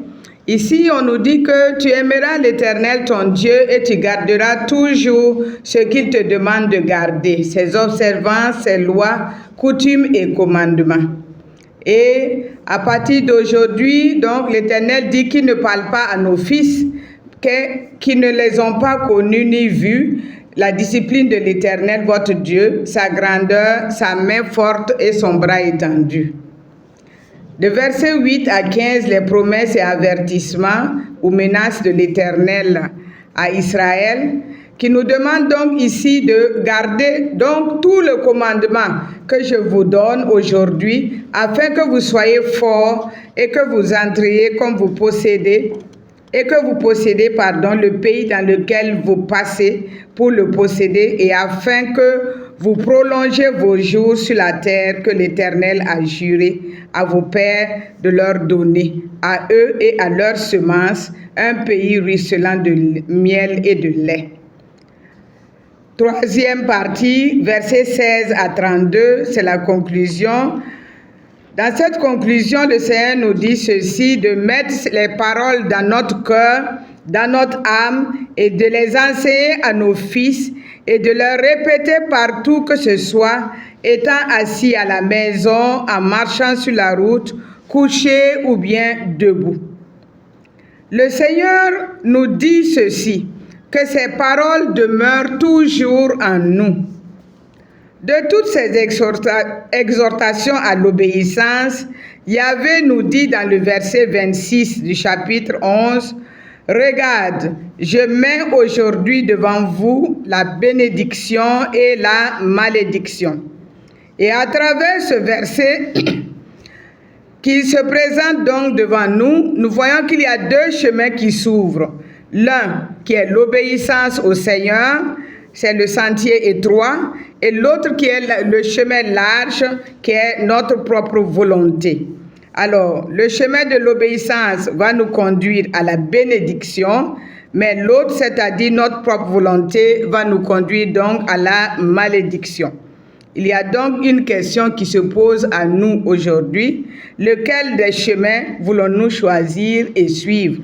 Ici, on nous dit que tu aimeras l'Éternel ton Dieu et tu garderas toujours ce qu'il te demande de garder, ses observances, ses lois, coutumes et commandements. Et à partir d'aujourd'hui, donc l'Éternel dit qu'il ne parle pas à nos fils qui ne les ont pas connus ni vus, la discipline de l'Éternel votre Dieu, sa grandeur, sa main forte et son bras étendu. De versets 8 à 15, les promesses et avertissements ou menaces de l'Éternel à Israël, qui nous demande donc ici de garder donc tout le commandement que je vous donne aujourd'hui, afin que vous soyez forts et que vous entriez comme vous possédez, le pays dans lequel vous passez pour le posséder, et afin que vous prolongez vos jours sur la terre que l'Éternel a juré à vos pères de leur donner, à eux et à leurs semences, un pays ruisselant de miel et de lait. Troisième partie, versets 16 à 32, c'est la conclusion. Dans cette conclusion, le Seigneur nous dit ceci, de mettre les paroles dans notre cœur, dans notre âme, et de les enseigner à nos fils, et de leur répéter partout que ce soit, étant assis à la maison, en marchant sur la route, couché ou bien debout. Le Seigneur nous dit ceci, que ces paroles demeurent toujours en nous. De toutes ces exhortations à l'obéissance, Yahvé nous dit dans le verset 26 du chapitre 11, « Regarde, je mets aujourd'hui devant vous la bénédiction et la malédiction. » Et à travers ce verset qui se présente donc devant nous, nous voyons qu'il y a 2 chemins qui s'ouvrent. L'un qui est l'obéissance au Seigneur, c'est le sentier étroit, et l'autre qui est le chemin large, qui est notre propre volonté. Alors, le chemin de l'obéissance va nous conduire à la bénédiction, mais l'autre, c'est-à-dire notre propre volonté, va nous conduire donc à la malédiction. Il y a donc une question qui se pose à nous aujourd'hui. Lequel des chemins voulons-nous choisir et suivre?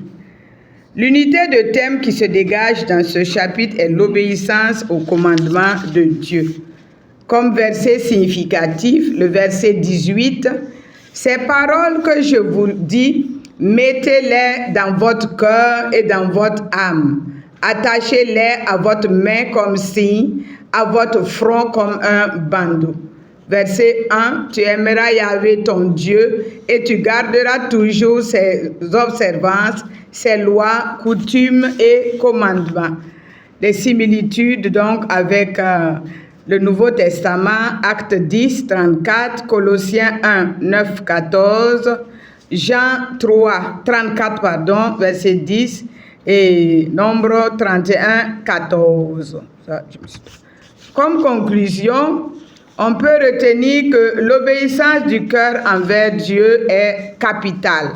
L'unité de thème qui se dégage dans ce chapitre est l'obéissance au commandement de Dieu. Comme verset significatif, le verset 18, « Ces paroles que je vous dis, mettez-les dans votre cœur et dans votre âme. Attachez-les à votre main comme signe, à votre front comme un bandeau. » Verset 1, « Tu aimeras Yahvé ton Dieu et tu garderas toujours ses observances, ses lois, coutumes et commandements. » les similitudes donc avec le Nouveau Testament, Actes 10, 34, Colossiens 1, 9, 14, Jean 3, 34, pardon, verset 10 et Nombre 31, 14. Comme conclusion, on peut retenir que l'obéissance du cœur envers Dieu est capitale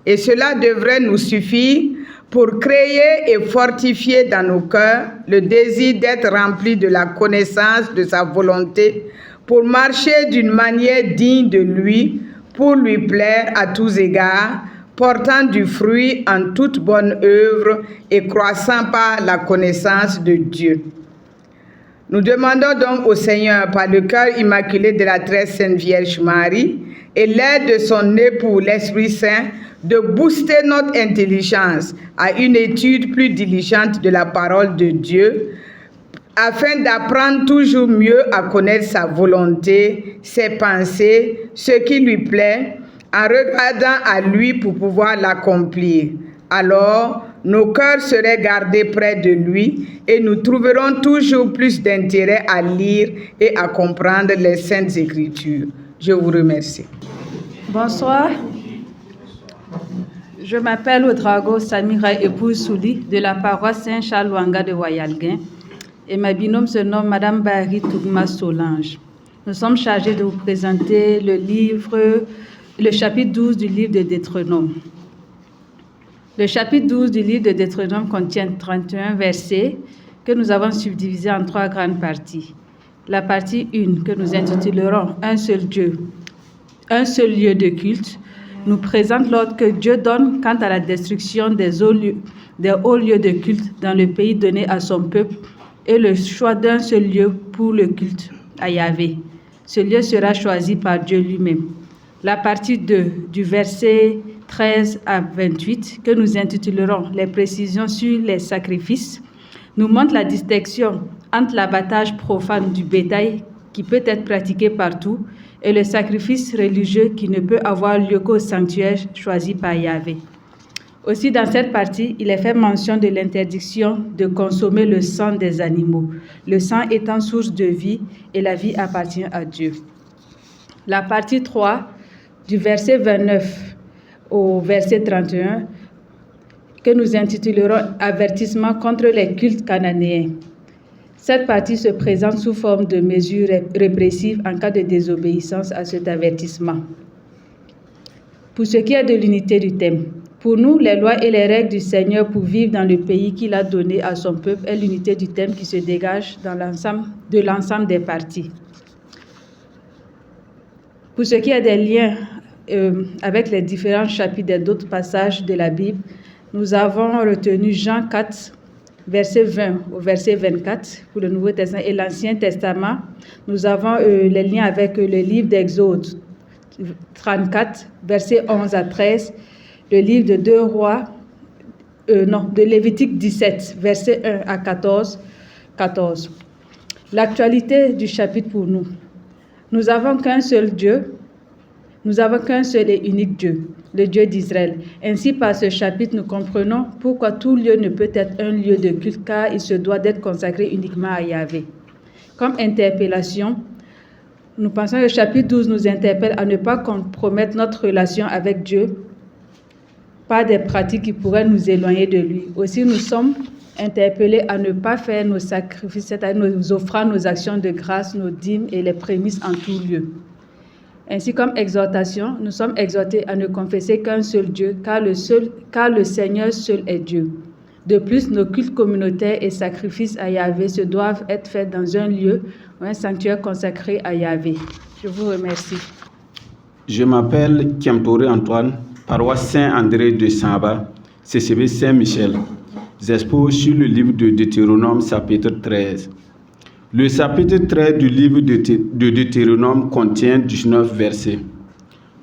et cela devrait nous suffire pour créer et fortifier dans nos cœurs le désir d'être remplis de la connaissance de sa volonté, pour marcher d'une manière digne de lui, pour lui plaire à tous égards, portant du fruit en toute bonne œuvre et croissant par la connaissance de Dieu. Nous demandons donc au Seigneur, par le cœur immaculé de la très sainte Vierge Marie et l'aide de son époux, l'Esprit Saint, de booster notre intelligence à une étude plus diligente de la parole de Dieu, afin d'apprendre toujours mieux à connaître sa volonté, ses pensées, ce qui lui plaît, en regardant à lui pour pouvoir l'accomplir. Alors, nos cœurs seraient gardés près de lui et nous trouverons toujours plus d'intérêt à lire et à comprendre les Saintes Écritures. Je vous remercie. Bonsoir. Je m'appelle Ouedraogo Samira épouse Souli de la paroisse Saint-Charles Wanga de Wayalguin et ma binôme se nomme Madame Barry Tougma Solange. Nous sommes chargés de vous présenter le chapitre 12 du livre de Deutéronome. Le chapitre 12 du livre de Deutéronome contient 31 versets que nous avons subdivisés en 3 grandes parties. La partie 1 que nous intitulerons « Un seul Dieu, un seul lieu de culte » nous présente l'ordre que Dieu donne quant à la destruction des hauts lieux de culte dans le pays donné à son peuple et le choix d'un seul lieu pour le culte à Yahvé. Ce lieu sera choisi par Dieu lui-même. La partie 2 du verset 13 à 28 que nous intitulerons « Les précisions sur les sacrifices » nous montre la distinction entre l'abattage profane du bétail qui peut être pratiqué partout et le sacrifice religieux qui ne peut avoir lieu qu'au sanctuaire choisi par Yahvé. Aussi, dans cette partie, il est fait mention de l'interdiction de consommer le sang des animaux, le sang étant source de vie et la vie appartient à Dieu. La partie 3, du verset 29 au verset 31, que nous intitulerons « Avertissement contre les cultes cananéens ». Cette partie se présente sous forme de mesures répressives en cas de désobéissance à cet avertissement. Pour ce qui est de l'unité du thème, pour nous, les lois et les règles du Seigneur pour vivre dans le pays qu'il a donné à son peuple est l'unité du thème qui se dégage de l'ensemble des parties. Pour ce qui est des liens avec les différents chapitres et d'autres passages de la Bible, nous avons retenu Jean 4, verset 20 au verset 24 pour le Nouveau Testament et l'Ancien Testament. Nous avons les liens avec le livre d'Exode 34, verset 11 à 13, le livre de 2 Rois, de Lévitique 17, verset 1 à 14. L'actualité du chapitre pour nous. Nous n'avons qu'un seul Dieu, nous avons qu'un seul et unique Dieu, le Dieu d'Israël. Ainsi, par ce chapitre, nous comprenons pourquoi tout lieu ne peut être un lieu de culte, car il se doit d'être consacré uniquement à Yahvé. Comme interpellation, nous pensons que le chapitre 12 nous interpelle à ne pas compromettre notre relation avec Dieu par des pratiques qui pourraient nous éloigner de lui. Aussi, nous sommes interpellés à ne pas faire nos sacrifices, c'est-à-dire nos offrandes, nos actions de grâce, nos dîmes et les prémices en tout lieu. Ainsi, comme exhortation, nous sommes exhortés à ne confesser qu'un seul Dieu, car le Seigneur seul est Dieu. De plus, nos cultes communautaires et sacrifices à Yahvé se doivent être faits dans un lieu ou un sanctuaire consacré à Yahvé. Je vous remercie. Je m'appelle Kiamtoré Antoine, paroisse Saint-André de Samba, CCB Saint-Michel. J'expose sur le livre de Deutéronome, chapitre 13. Le chapitre 13 du livre de Deutéronome contient 19 versets.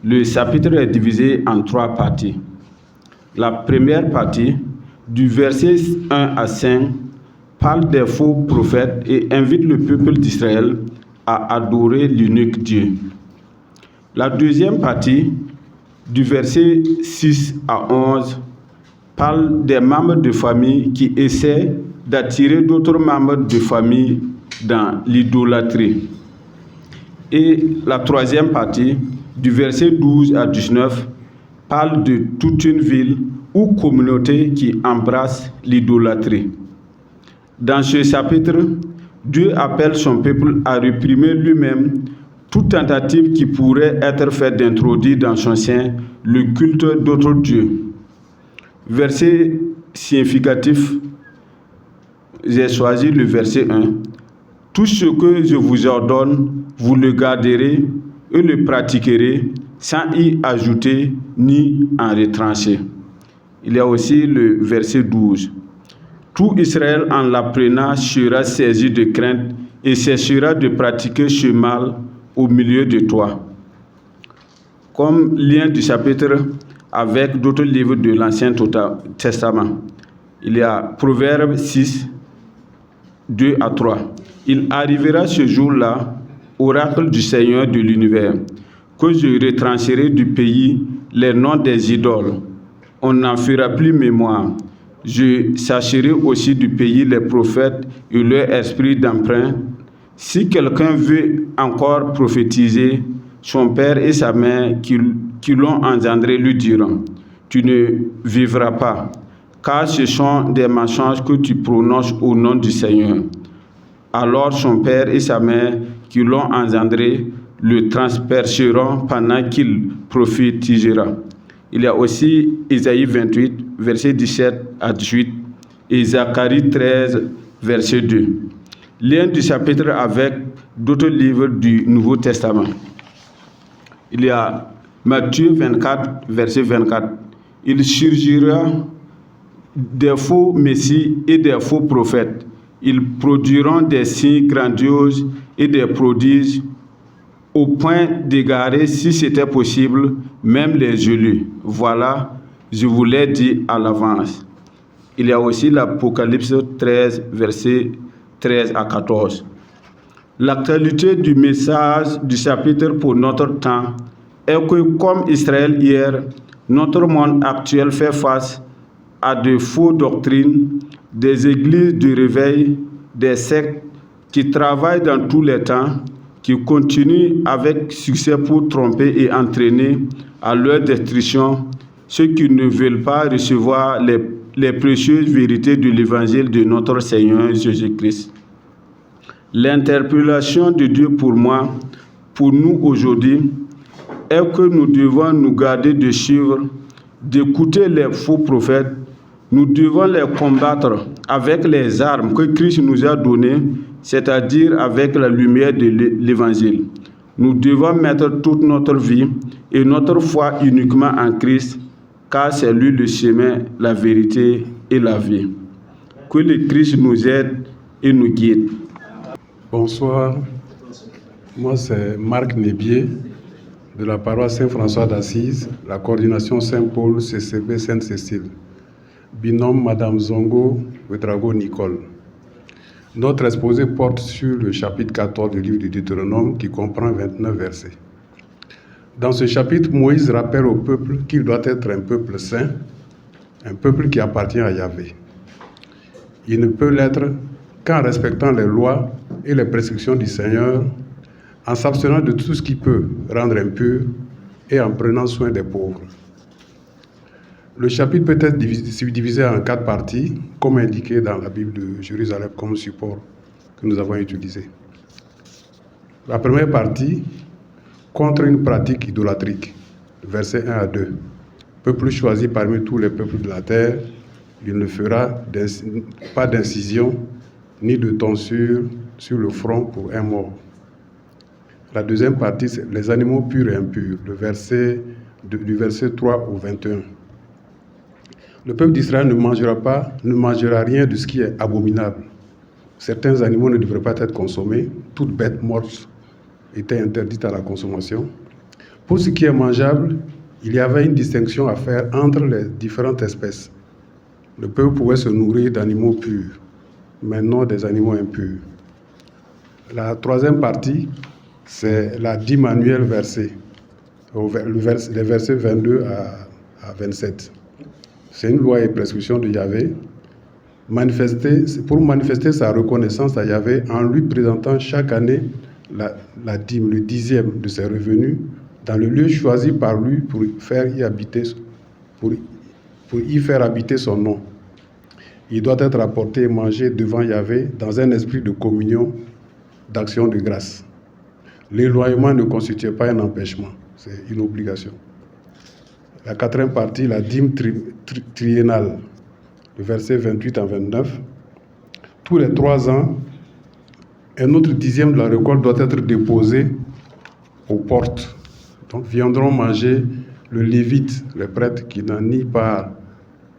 Le chapitre est divisé en 3 parties. La première partie, du verset 1 à 5, parle des faux prophètes et invite le peuple d'Israël à adorer l'unique Dieu. La deuxième partie, du verset 6 à 11, parle des membres de famille qui essaient d'attirer d'autres membres de famille dans l'idolâtrie. Et la troisième partie, du verset 12 à 19, parle de toute une ville ou communauté qui embrasse l'idolâtrie. Dans ce chapitre, Dieu appelle son peuple à réprimer lui-même toute tentative qui pourrait être faite d'introduire dans son sein le culte d'autres dieux. Verset significatif, j'ai choisi le verset 1. Tout ce que je vous ordonne, vous le garderez et le pratiquerez sans y ajouter ni en retrancher. Il y a aussi le verset 12. Tout Israël en l'apprenant sera saisi de crainte et cessera de pratiquer ce mal au milieu de toi. Comme lien du chapitre avec d'autres livres de l'Ancien Testament, il y a Proverbes 6, 2 à 3. Il arrivera ce jour-là, oracle du Seigneur de l'univers, que je retrancherai du pays les noms des idoles. On n'en fera plus mémoire. Je sacherai aussi du pays les prophètes et leur esprit d'emprunt. Si quelqu'un veut encore prophétiser, son père et sa mère qui l'ont engendré lui diront, tu ne vivras pas, car ce sont des mensonges que tu prononces au nom du Seigneur. Alors son père et sa mère qui l'ont engendré le transperceront pendant qu'il prophétisera. Il y a aussi Isaïe 28, verset 17 à 18, et Zacharie 13, verset 2. Lien du chapitre avec d'autres livres du Nouveau Testament. Il y a Matthieu 24, verset 24. Il surgira des faux messies et des faux prophètes. Ils produiront des signes grandioses et des prodiges au point d'égarer, si c'était possible, même les élus. Voilà, je vous l'ai dit à l'avance. Il y a aussi l'Apocalypse 13, versets 13 à 14. L'actualité du message du chapitre pour notre temps est que, comme Israël hier, notre monde actuel fait face à de fausses doctrines, des églises de réveil, des sectes qui travaillent dans tous les temps, qui continuent avec succès pour tromper et entraîner à leur destruction ceux qui ne veulent pas recevoir les précieuses vérités de l'évangile de notre Seigneur Jésus-Christ. L'interpellation de Dieu pour moi, pour nous aujourd'hui, est que nous devons nous garder de suivre, d'écouter les faux prophètes. Nous devons les combattre avec les armes que Christ nous a données, c'est-à-dire avec la lumière de l'Évangile. Nous devons mettre toute notre vie et notre foi uniquement en Christ, car c'est lui le chemin, la vérité et la vie. Que le Christ nous aide et nous guide. Bonsoir, moi c'est Marc Nébier de la paroisse Saint-François d'Assise, la coordination Saint-Paul CCB Sainte-Cécile, binôme Madame Zongo Ouedraogo Nicole. Notre exposé porte sur le chapitre 14 du livre du Deutéronome qui comprend 29 versets. Dans ce chapitre, Moïse rappelle au peuple qu'il doit être un peuple saint, un peuple qui appartient à Yahvé. Il ne peut l'être qu'en respectant les lois et les prescriptions du Seigneur, en s'abstenant de tout ce qui peut rendre impur et en prenant soin des pauvres. Le chapitre peut être subdivisé en 4 parties, comme indiqué dans la Bible de Jérusalem comme support que nous avons utilisé. La première partie, contre une pratique idolâtrique, versets 1 à 2. Peuple choisi parmi tous les peuples de la terre, il ne fera pas d'incision ni de tonsure sur le front pour un mort. La deuxième partie, c'est les animaux purs et impurs, du verset 3 au 21. Le peuple d'Israël ne mangera rien de ce qui est abominable. Certains animaux ne devraient pas être consommés. Toute bête morte était interdite à la consommation. Pour ce qui est mangeable, il y avait une distinction à faire entre les différentes espèces. Le peuple pouvait se nourrir d'animaux purs, mais non des animaux impurs. La troisième partie, c'est la 10 manuels versets, les versets 22 à 27. C'est une loi et prescription de Yahvé pour manifester sa reconnaissance à Yahvé en lui présentant chaque année la dîme, le 10e de ses revenus, dans le lieu choisi par lui pour y faire habiter son nom. Il doit être apporté et mangé devant Yahvé dans un esprit de communion, d'action de grâce. L'éloignement ne constitue pas un empêchement, c'est une obligation. La 4e partie, la dîme triennale, le verset 28 à 29. Tous les 3 ans, un autre 10e de la récolte doit être déposé aux portes. Donc viendront manger le lévite, le prêtre qui n'a ni part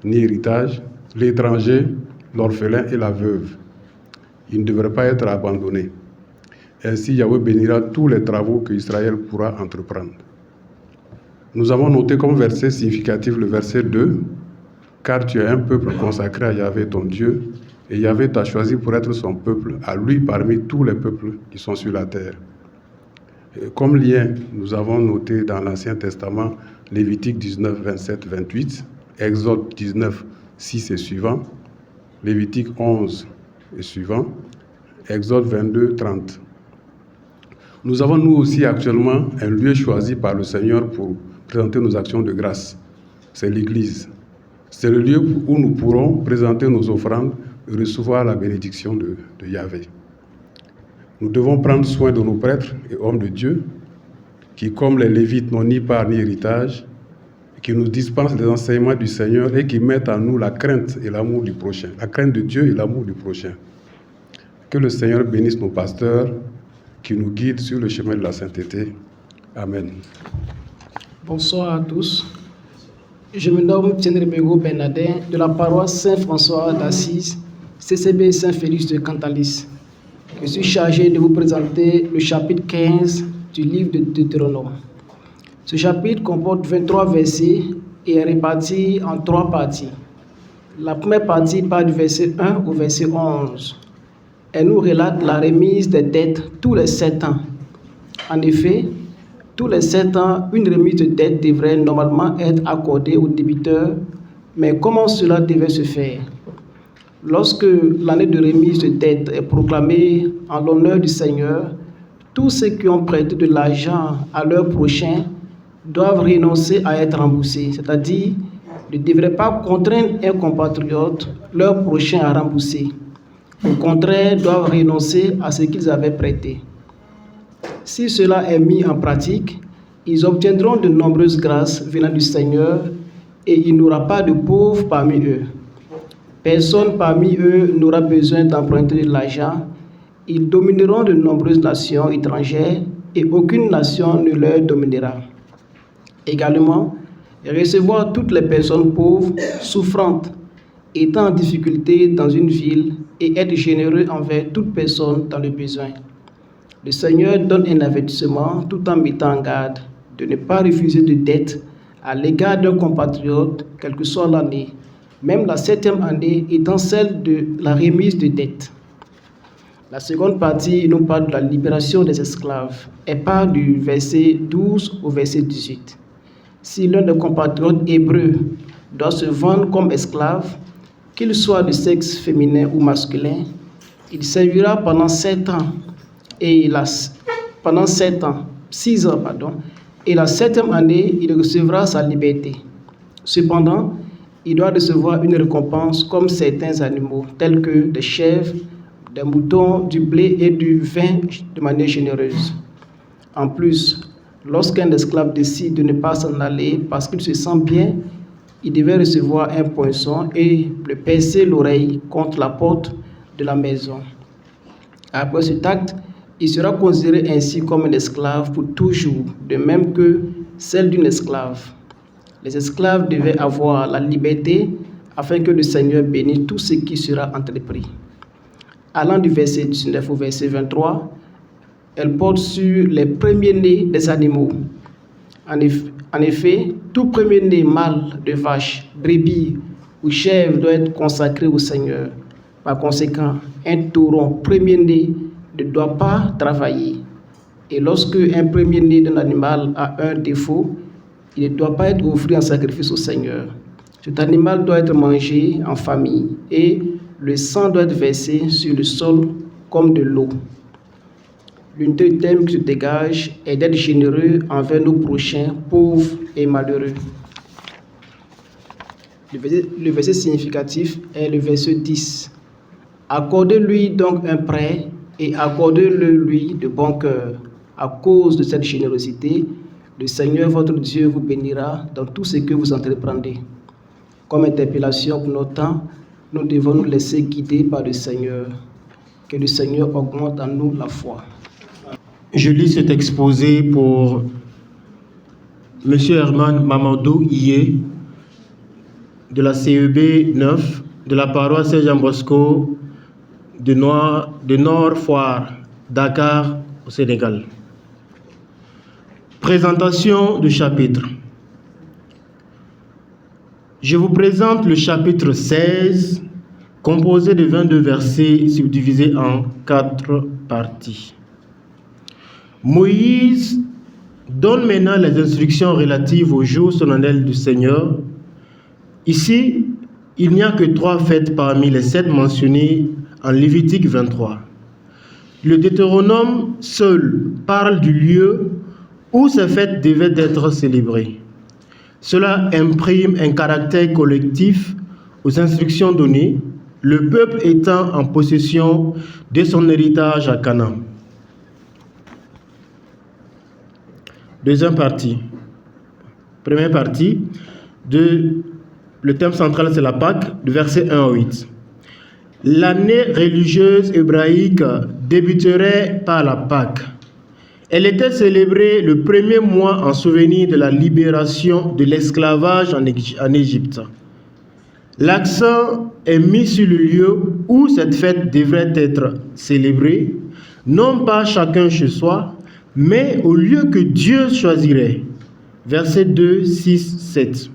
ni héritage, l'étranger, l'orphelin et la veuve. Il ne devrait pas être abandonné. Ainsi, Yahweh bénira tous les travaux que Israël pourra entreprendre. Nous avons noté comme verset significatif le verset 2, « Car tu es un peuple consacré à Yahvé ton Dieu, et Yahvé t'a choisi pour être son peuple, à lui parmi tous les peuples qui sont sur la terre. » Comme lien, nous avons noté dans l'Ancien Testament Lévitique 19, 27, 28, Exode 19, 6 et suivant, Lévitique 11 et suivant, Exode 22, 30. Nous avons nous aussi actuellement un lieu choisi par le Seigneur pour présenter nos actions de grâce. C'est l'Église. C'est le lieu où nous pourrons présenter nos offrandes et recevoir la bénédiction de Yahvé. Nous devons prendre soin de nos prêtres et hommes de Dieu qui, comme les Lévites, n'ont ni part ni héritage, qui nous dispensent les enseignements du Seigneur et qui mettent en nous la crainte et l'amour du prochain, la crainte de Dieu et l'amour du prochain. Que le Seigneur bénisse nos pasteurs qui nous guident sur le chemin de la sainteté. Amen. Bonsoir à tous. Je me nomme Tchenrebego Bernardin de la paroisse Saint-François d'Assise, CCB Saint-Félix de Cantalis. Je suis chargé de vous présenter le chapitre 15 du livre de Deutéronome. Ce chapitre comporte 23 versets et est réparti en 3 parties. La première partie part du verset 1 au verset 11. Elle nous relate la remise des dettes tous les 7 ans. En effet, tous les 7 ans, une remise de dette devrait normalement être accordée aux débiteurs, mais comment cela devait se faire? Lorsque l'année de remise de dette est proclamée en l'honneur du Seigneur, tous ceux qui ont prêté de l'argent à leur prochain doivent renoncer à être remboursés, c'est-à-dire ne devraient pas contraindre un compatriote, leur prochain, à rembourser. Au contraire, doivent renoncer à ce qu'ils avaient prêté. Si cela est mis en pratique, ils obtiendront de nombreuses grâces venant du Seigneur et il n'y aura pas de pauvres parmi eux. Personne parmi eux n'aura besoin d'emprunter de l'argent. Ils domineront de nombreuses nations étrangères et aucune nation ne leur dominera. Également, recevoir toutes les personnes pauvres, souffrantes, étant en difficulté dans une ville et être généreux envers toute personne dans le besoin. Le Seigneur donne un avertissement tout en mettant en garde de ne pas refuser de dette à l'égard d'un compatriote, quelle que soit l'année, même la 7e année étant celle de la remise de dette. La seconde partie nous parle de la libération des esclaves. Elle part du verset 12 au verset 18. Si l'un des compatriotes hébreux doit se vendre comme esclave, qu'il soit de sexe féminin ou masculin, il servira pendant 6 ans, et la 7e année, il recevra sa liberté. Cependant, il doit recevoir une récompense comme certains animaux, tels que des chèvres, des moutons, du blé et du vin de manière généreuse. En plus, lorsqu'un esclave décide de ne pas s'en aller parce qu'il se sent bien, il devait recevoir un poinçon et le percer l'oreille contre la porte de la maison. Après cet acte, il sera considéré ainsi comme un esclave pour toujours, de même que celle d'une esclave. Les esclaves devaient avoir la liberté afin que le Seigneur bénisse tout ce qui sera entrepris. Allant du verset 19 au verset 23, elle porte sur les premiers-nés des animaux. En effet, tout premier-né mâle de vache, brebis ou chèvre doit être consacré au Seigneur. Par conséquent, un taureau premier-né ne doit pas travailler. Et lorsque un premier-né d'un animal a un défaut, il ne doit pas être offert en sacrifice au Seigneur. Cet animal doit être mangé en famille et le sang doit être versé sur le sol comme de l'eau. L'unité du thème qui se dégage est d'être généreux envers nos prochains, pauvres et malheureux. Le verset significatif est le verset 10. Accordez-lui donc un prêt et accordez-le lui de bon cœur. À cause de cette générosité, le Seigneur votre Dieu vous bénira dans tout ce que vous entreprendrez. Comme interpellation pour notre temps, nous devons nous laisser guider par le Seigneur. Que le Seigneur augmente en nous la foi. Je lis cet exposé pour M. Herman Mamadou Iye de la CEB 9 de la paroisse Saint-Jean-Bosco de Nord Foire, Dakar, au Sénégal. Présentation du chapitre. Je vous présente le chapitre 16, composé de 22 versets subdivisés en 4 parties. Moïse donne maintenant les instructions relatives au jour solennel du Seigneur. Ici, il n'y a que 3 fêtes parmi les 7 mentionnées en Lévitique 23. Le Deutéronome seul parle du lieu où ces fêtes devaient être célébrées. Cela imprime un caractère collectif aux instructions données, le peuple étant en possession de son héritage à Canaan. Deuxième partie. Première partie, le thème central c'est la Pâque, du verset 1 à 8. L'année religieuse hébraïque débuterait par la Pâque. Elle était célébrée le premier mois en souvenir de la libération de l'esclavage en Égypte. L'accent est mis sur le lieu où cette fête devrait être célébrée, non pas chacun chez soi, mais au lieu que Dieu choisirait. Versets 2, 6, 7.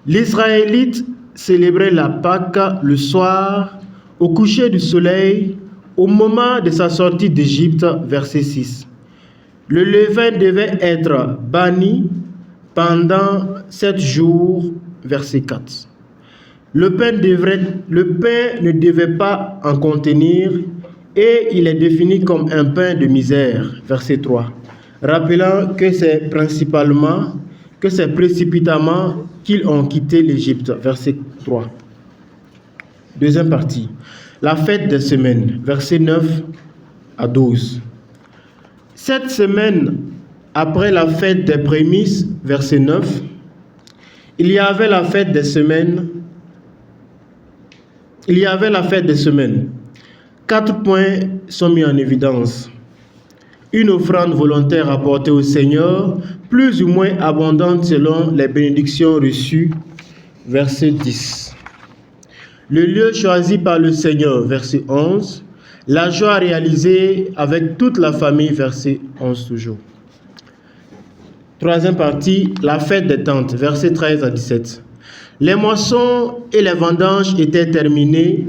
L'Israélite célébrait la Pâque le soir, au coucher du soleil, au moment de sa sortie d'Égypte, verset 6. Le levain devait être banni pendant 7 jours, verset 4. Le pain ne devait pas en contenir et il est défini comme un pain de misère, verset 3. Rappelant que c'est précipitamment qu'ils ont quitté l'Égypte, verset 3. Deuxième partie. La fête des semaines, versets 9 à 12. 7 semaines après la fête des prémices, verset 9, il y avait la fête des semaines. 4 points sont mis en évidence. Une offrande volontaire apportée au Seigneur, plus ou moins abondante selon les bénédictions reçues, verset 10. Le lieu choisi par le Seigneur, verset 11. La joie réalisée avec toute la famille, verset 11 toujours. Troisième partie, la fête des tentes, verset 13 à 17. Les moissons et les vendanges étaient terminées.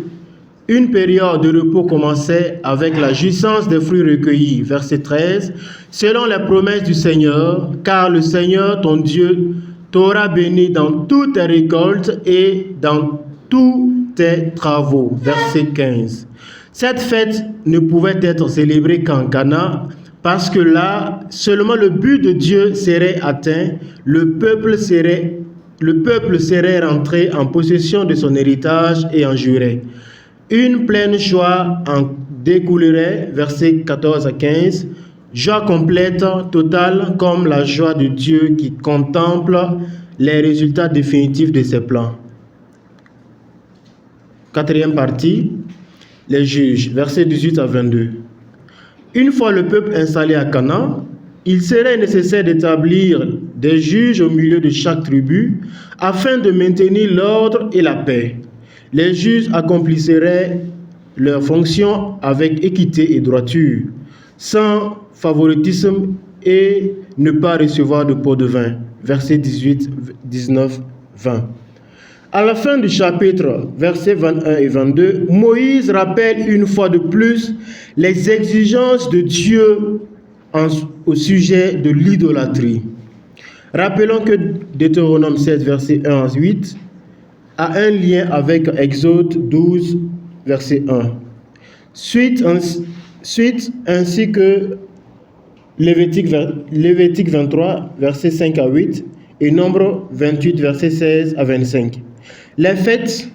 Une période de repos commençait avec la jouissance des fruits recueillis, verset 13, selon les promesses du Seigneur, car le Seigneur, ton Dieu, t'aura béni dans toutes tes récoltes et dans tous tes travaux, verset 15. Cette fête ne pouvait être célébrée qu'en Canaan, parce que là, seulement le but de Dieu serait atteint, le peuple serait rentré en possession de son héritage et en jurait. Une pleine joie en découlerait, versets 14 à 15, joie complète, totale, comme la joie de Dieu qui contemple les résultats définitifs de ses plans. Quatrième partie, les juges, versets 18 à 22. Une fois le peuple installé à Canaan, il serait nécessaire d'établir des juges au milieu de chaque tribu afin de maintenir l'ordre et la paix. Les juges accomplisseraient leurs fonctions avec équité et droiture, sans favoritisme et ne pas recevoir de pot de vin. Versets 18, 19, 20. À la fin du chapitre, versets 21 et 22, Moïse rappelle une fois de plus les exigences de Dieu au sujet de l'idolâtrie. Rappelons que Deutéronome 16, versets 1 à 8, a un lien avec Exode 12, verset 1. Suite ainsi que Lévitique 23, verset 5 à 8 et Nombre 28, verset 16 à 25. Les fêtes,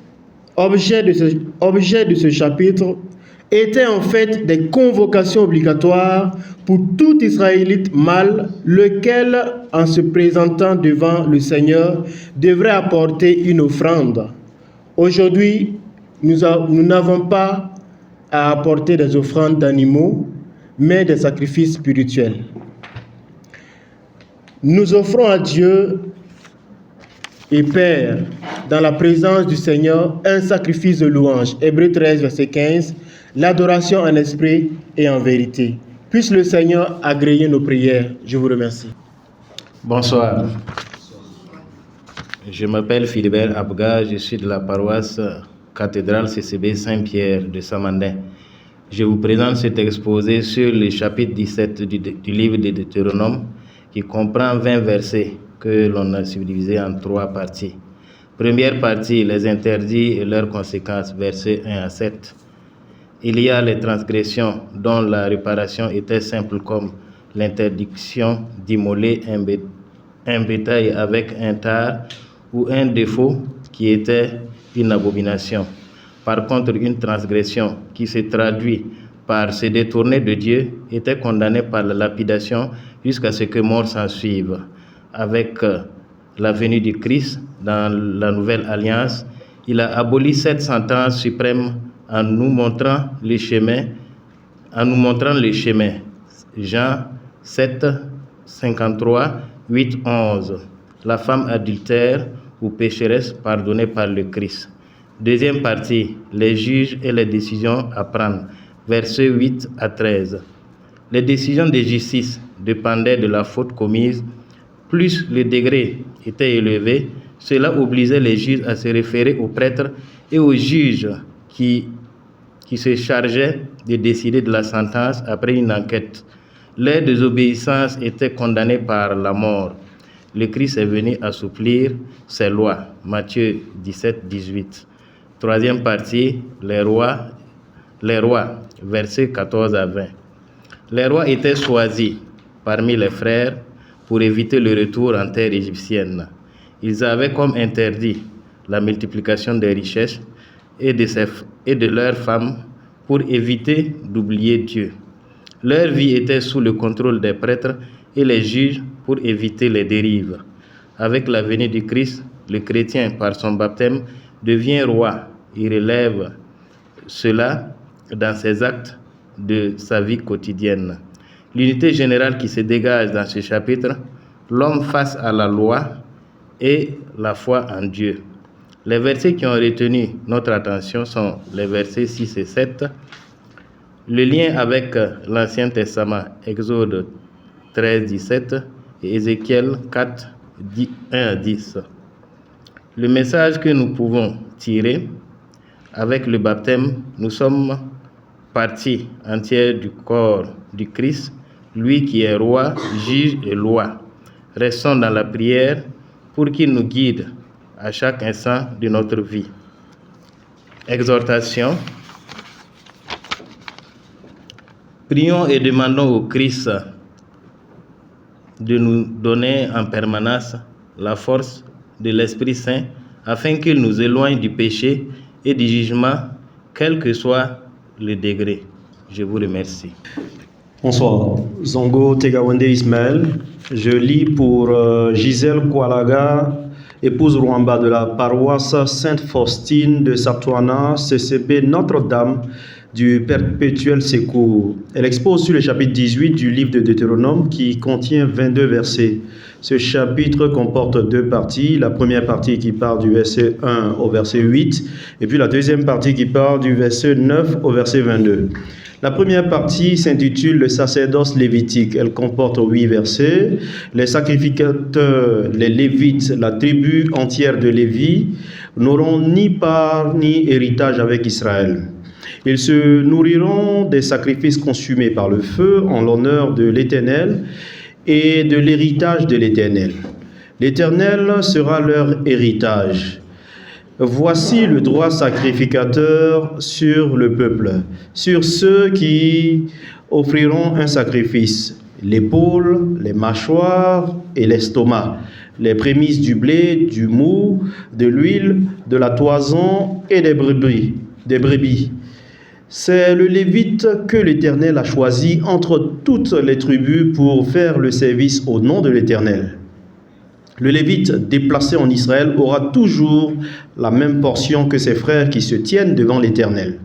objet de ce chapitre, étaient en fait des convocations obligatoires pour tout Israélite mâle, lequel, en se présentant devant le Seigneur, devrait apporter une offrande. Aujourd'hui, nous n'avons pas à apporter des offrandes d'animaux, mais des sacrifices spirituels. Nous offrons à Dieu et Père, dans la présence du Seigneur, un sacrifice de louange. Hébreux 13, verset 15, l'adoration en esprit et en vérité. Puisse le Seigneur agréer nos prières. Je vous remercie. Bonsoir. Je m'appelle Philibert Abga, je suis de la paroisse cathédrale CCB Saint-Pierre de Samandin. Je vous présente cet exposé sur le chapitre 17 du livre de Deutéronome qui comprend 20 versets que l'on a subdivisés en 3 parties. Première partie, les interdits et leurs conséquences, versets 1 à 7. Il y a les transgressions dont la réparation était simple comme l'interdiction d'immoler un bétail avec un tare ou un défaut qui était une abomination. Par contre, une transgression qui se traduit par se détourner de Dieu était condamnée par la lapidation jusqu'à ce que mort s'en suive. Avec la venue du Christ dans la nouvelle alliance, il a aboli cette sentence suprême en nous montrant le chemin. Jean 7, 53, 8, 11. La femme adultère ou pécheresse pardonnée par le Christ. Deuxième partie, les juges et les décisions à prendre, versets 8 à 13. Les décisions de justice dépendaient de la faute commise. Plus le degré était élevé, cela obligeait les juges à se référer aux prêtres et aux juges qui se chargeaient de décider de la sentence après une enquête. Les désobéissances étaient condamnées par la mort. Le Christ est venu assouplir ses lois. Matthieu 17, 18. Troisième partie, les rois, versets 14 à 20. Les rois étaient choisis parmi les frères pour éviter le retour en terre égyptienne. Ils avaient comme interdit la multiplication des richesses et de leurs femmes pour éviter d'oublier Dieu. Leur vie était sous le contrôle des prêtres et les juges pour éviter les dérives. Avec la venue du Christ, le chrétien, par son baptême, devient roi. Il relève cela dans ses actes de sa vie quotidienne. L'unité générale qui se dégage dans ce chapitre, l'homme face à la loi et la foi en Dieu. Les versets qui ont retenu notre attention sont les versets 6 et 7. Le lien avec l'Ancien Testament, Exode 13, 17 et Ézéchiel 4, 1 à 10. Le message que nous pouvons tirer avec le baptême, nous sommes partie entière du corps du Christ, lui qui est roi, juge et loi. Restons dans la prière pour qu'il nous guide à chaque instant de notre vie. Exhortation. Prions et demandons au Christ de nous donner en permanence la force de l'Esprit Saint afin qu'il nous éloigne du péché et du jugement, quel que soit le degré. Je vous remercie. Bonsoir. Zongo Tegawende Ismaël. Je lis pour Gisèle Koualaga, épouse Rwamba de la paroisse Sainte-Faustine de Saptouana, CCB Notre-Dame du Perpétuel Secours. Elle expose sur le chapitre 18 du livre de Deutéronome qui contient 22 versets. Ce chapitre comporte 2 parties. La première partie qui part du verset 1 au verset 8 et puis la deuxième partie qui part du verset 9 au verset 22. La première partie s'intitule le sacerdoce lévitique. Elle comporte 8 versets. Les sacrificateurs, les Lévites, la tribu entière de Lévi n'auront ni part ni héritage avec Israël. Ils se nourriront des sacrifices consumés par le feu en l'honneur de l'Éternel et de l'héritage de l'Éternel. L'Éternel sera leur héritage. Voici le droit sacrificateur sur le peuple, sur ceux qui offriront un sacrifice, l'épaule, les mâchoires et l'estomac, les prémices du blé, du mou, de l'huile, de la toison et des brebis. C'est le Lévite que l'Éternel a choisi entre toutes les tribus pour faire le service au nom de l'Éternel. Le Lévite déplacé en Israël aura toujours la même portion que ses frères qui se tiennent devant l'Éternel.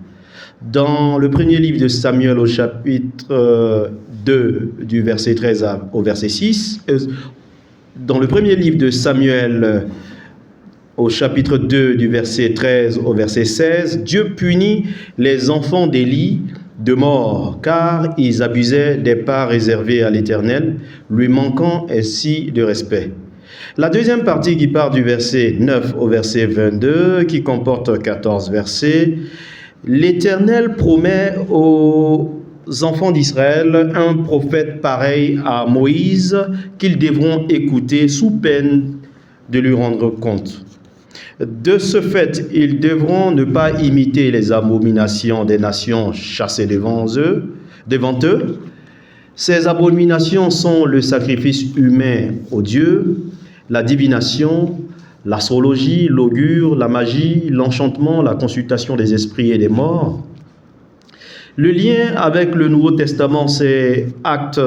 Dans le premier livre de Samuel au chapitre 2 du verset 13 au verset 6, dans le premier livre de Samuel au chapitre 2 du verset 13 au verset 16, Dieu punit les enfants d'Élie de mort, car ils abusaient des parts réservées à l'Éternel, lui manquant ainsi de respect. La deuxième partie qui part du verset 9 au verset 22, qui comporte 14 versets, l'Éternel promet aux enfants d'Israël un prophète pareil à Moïse qu'ils devront écouter sous peine de lui rendre compte. De ce fait, ils devront ne pas imiter les abominations des nations chassées devant eux. Ces abominations sont le sacrifice humain aux dieux, la divination, l'astrologie, l'augure, la magie, l'enchantement, la consultation des esprits et des morts. Le lien avec le Nouveau Testament, c'est Actes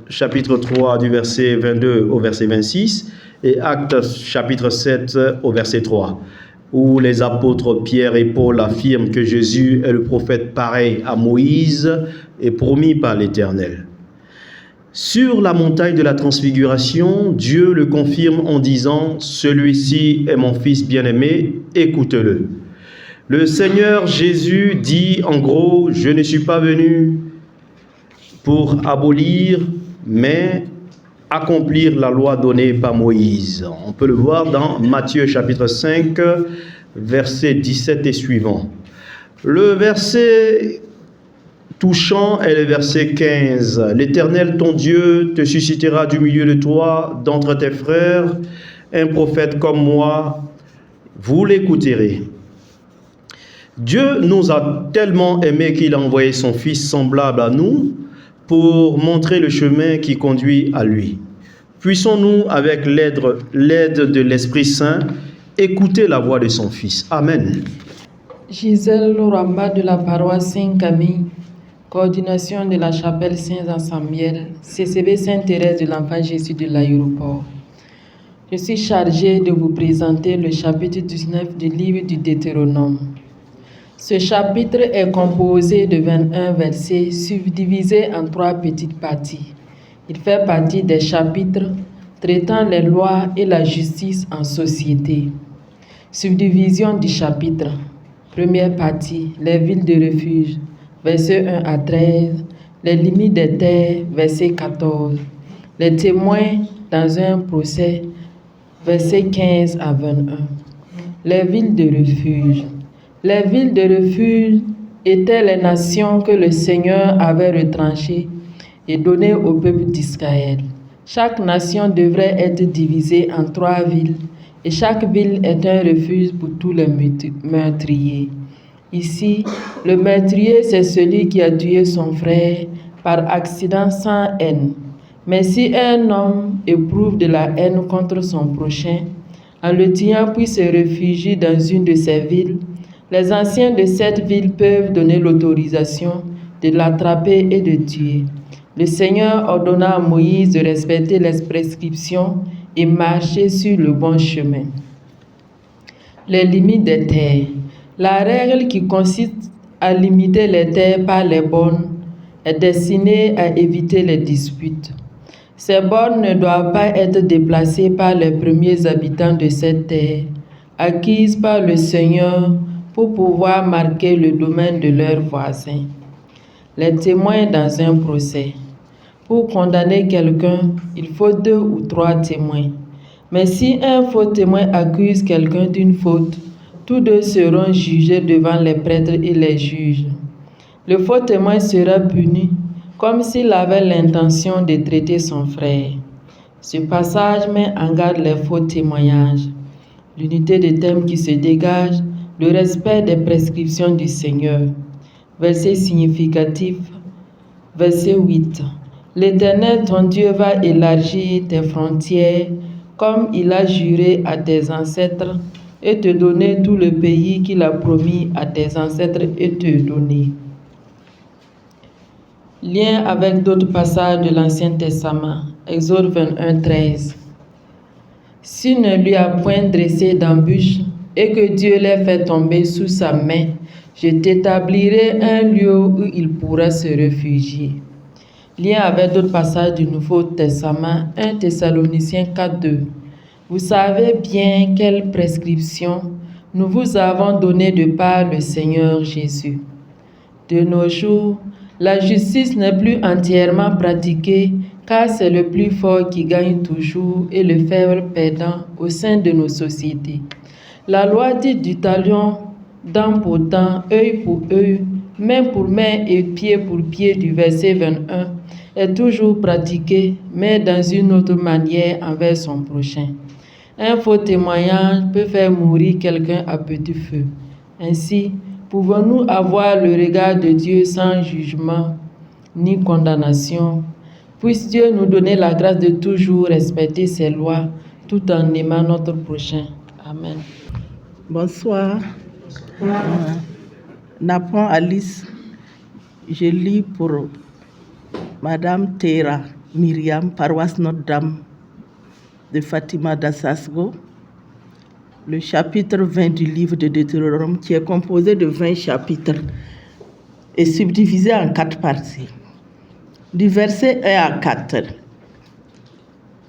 chapitre 3 du verset 22 au verset 26 et Actes chapitre 7 au verset 3, où les apôtres Pierre et Paul affirment que Jésus est le prophète pareil à Moïse et promis par l'Éternel. Sur la montagne de la transfiguration, Dieu le confirme en disant « Celui-ci est mon Fils bien-aimé, écoutez-le ». Le Seigneur Jésus dit en gros « Je ne suis pas venu pour abolir, mais accomplir la loi donnée par Moïse ». On peut le voir dans Matthieu chapitre 5, versets 17 et suivants. Le verset touchant est le verset 15. « L'Éternel, ton Dieu, te suscitera du milieu de toi, d'entre tes frères, un prophète comme moi. Vous l'écouterez. » Dieu nous a tellement aimés qu'il a envoyé son Fils semblable à nous pour montrer le chemin qui conduit à lui. Puissons-nous, avec l'aide de l'Esprit Saint, écouter la voix de son Fils. Amen. Gisèle Loramba de la paroisse Saint-Camille, coordination de la chapelle Saint-Samuel, CCB Sainte-Thérèse de l'Enfant Jésus de l'Aéroport. Je suis chargée de vous présenter le chapitre 19 du livre du Deutéronome. Ce chapitre est composé de 21 versets subdivisés en 3 petites parties. Il fait partie des chapitres traitant les lois et la justice en société. Subdivision du chapitre. Première partie, les villes de refuge, versets 1 à 13, les limites des terres, verset 14, les témoins dans un procès, versets 15 à 21. Les villes de refuge. Les villes de refuge étaient les nations que le Seigneur avait retranchées et données au peuple d'Israël. Chaque nation devrait être divisée en 3 villes et chaque ville est un refuge pour tous les meurtriers. Ici, le meurtrier, c'est celui qui a tué son frère par accident sans haine. Mais si un homme éprouve de la haine contre son prochain, en le tuant puis se réfugie dans une de ces villes, les anciens de cette ville peuvent donner l'autorisation de l'attraper et de tuer. Le Seigneur ordonna à Moïse de respecter les prescriptions et marcher sur le bon chemin. Les limites des terres. La règle qui consiste à limiter les terres par les bornes est destinée à éviter les disputes. Ces bornes ne doivent pas être déplacées par les premiers habitants de cette terre, acquises par le Seigneur pour pouvoir marquer le domaine de leurs voisins. Les témoins dans un procès. Pour condamner quelqu'un, il faut 2 ou 3 témoins. Mais si un faux témoin accuse quelqu'un d'une faute, tous 2 seront jugés devant les prêtres et les juges. Le faux témoin sera puni comme s'il avait l'intention de traiter son frère. Ce passage met en garde les faux témoignages. l'unité des thèmes qui se dégagent, le respect des prescriptions du Seigneur. Verset significatif, verset 8. L'Éternel, ton Dieu, va élargir tes frontières comme il a juré à tes ancêtres et te donner tout le pays qu'il a promis à tes ancêtres et te donner. Lien avec d'autres passages de l'Ancien Testament. Exode 21, 13. S'il ne lui a point dressé d'embûche et que Dieu l'ait fait tomber sous sa main, je t'établirai un lieu où il pourra se réfugier. Lien avec d'autres passages du Nouveau Testament. 1 Thessaloniciens 4, 2. Vous savez bien quelle prescription nous vous avons donnée de par le Seigneur Jésus. De nos jours, la justice n'est plus entièrement pratiquée car c'est le plus fort qui gagne toujours et le faible perdant au sein de nos sociétés. La loi dite du talion, dent pour dent, œil pour œil, main pour main et pied pour pied du verset 21 est toujours pratiquée, mais dans une autre manière envers son prochain. Un faux témoignage peut faire mourir quelqu'un à petit feu. Ainsi, pouvons-nous avoir le regard de Dieu sans jugement ni condamnation? Puisse Dieu nous donner la grâce de toujours respecter ses lois tout en aimant notre prochain. Amen. Bonsoir. Napon Alice, je lis pour Madame Théra Myriam, paroisse Notre-Dame de Fatima d'Assasgo, le chapitre 20 du livre de Deutéronome qui est composé de 20 chapitres et subdivisé en 4 parties. Du verset 1 à 4,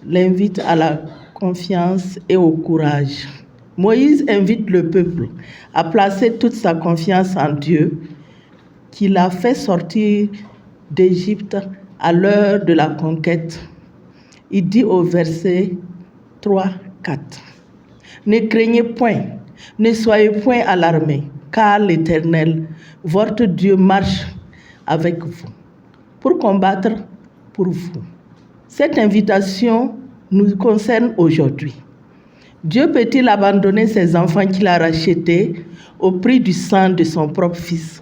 l'invite à la confiance et au courage. Moïse invite le peuple à placer toute sa confiance en Dieu, qui l'a fait sortir d'Égypte à l'heure de la conquête. Il dit au verset 3, 4, ne craignez point, ne soyez point alarmés, car l'Éternel, votre Dieu, marche avec vous pour combattre pour vous. Cette invitation nous concerne aujourd'hui. Dieu peut-il abandonner ses enfants qu'il a rachetés au prix du sang de son propre Fils?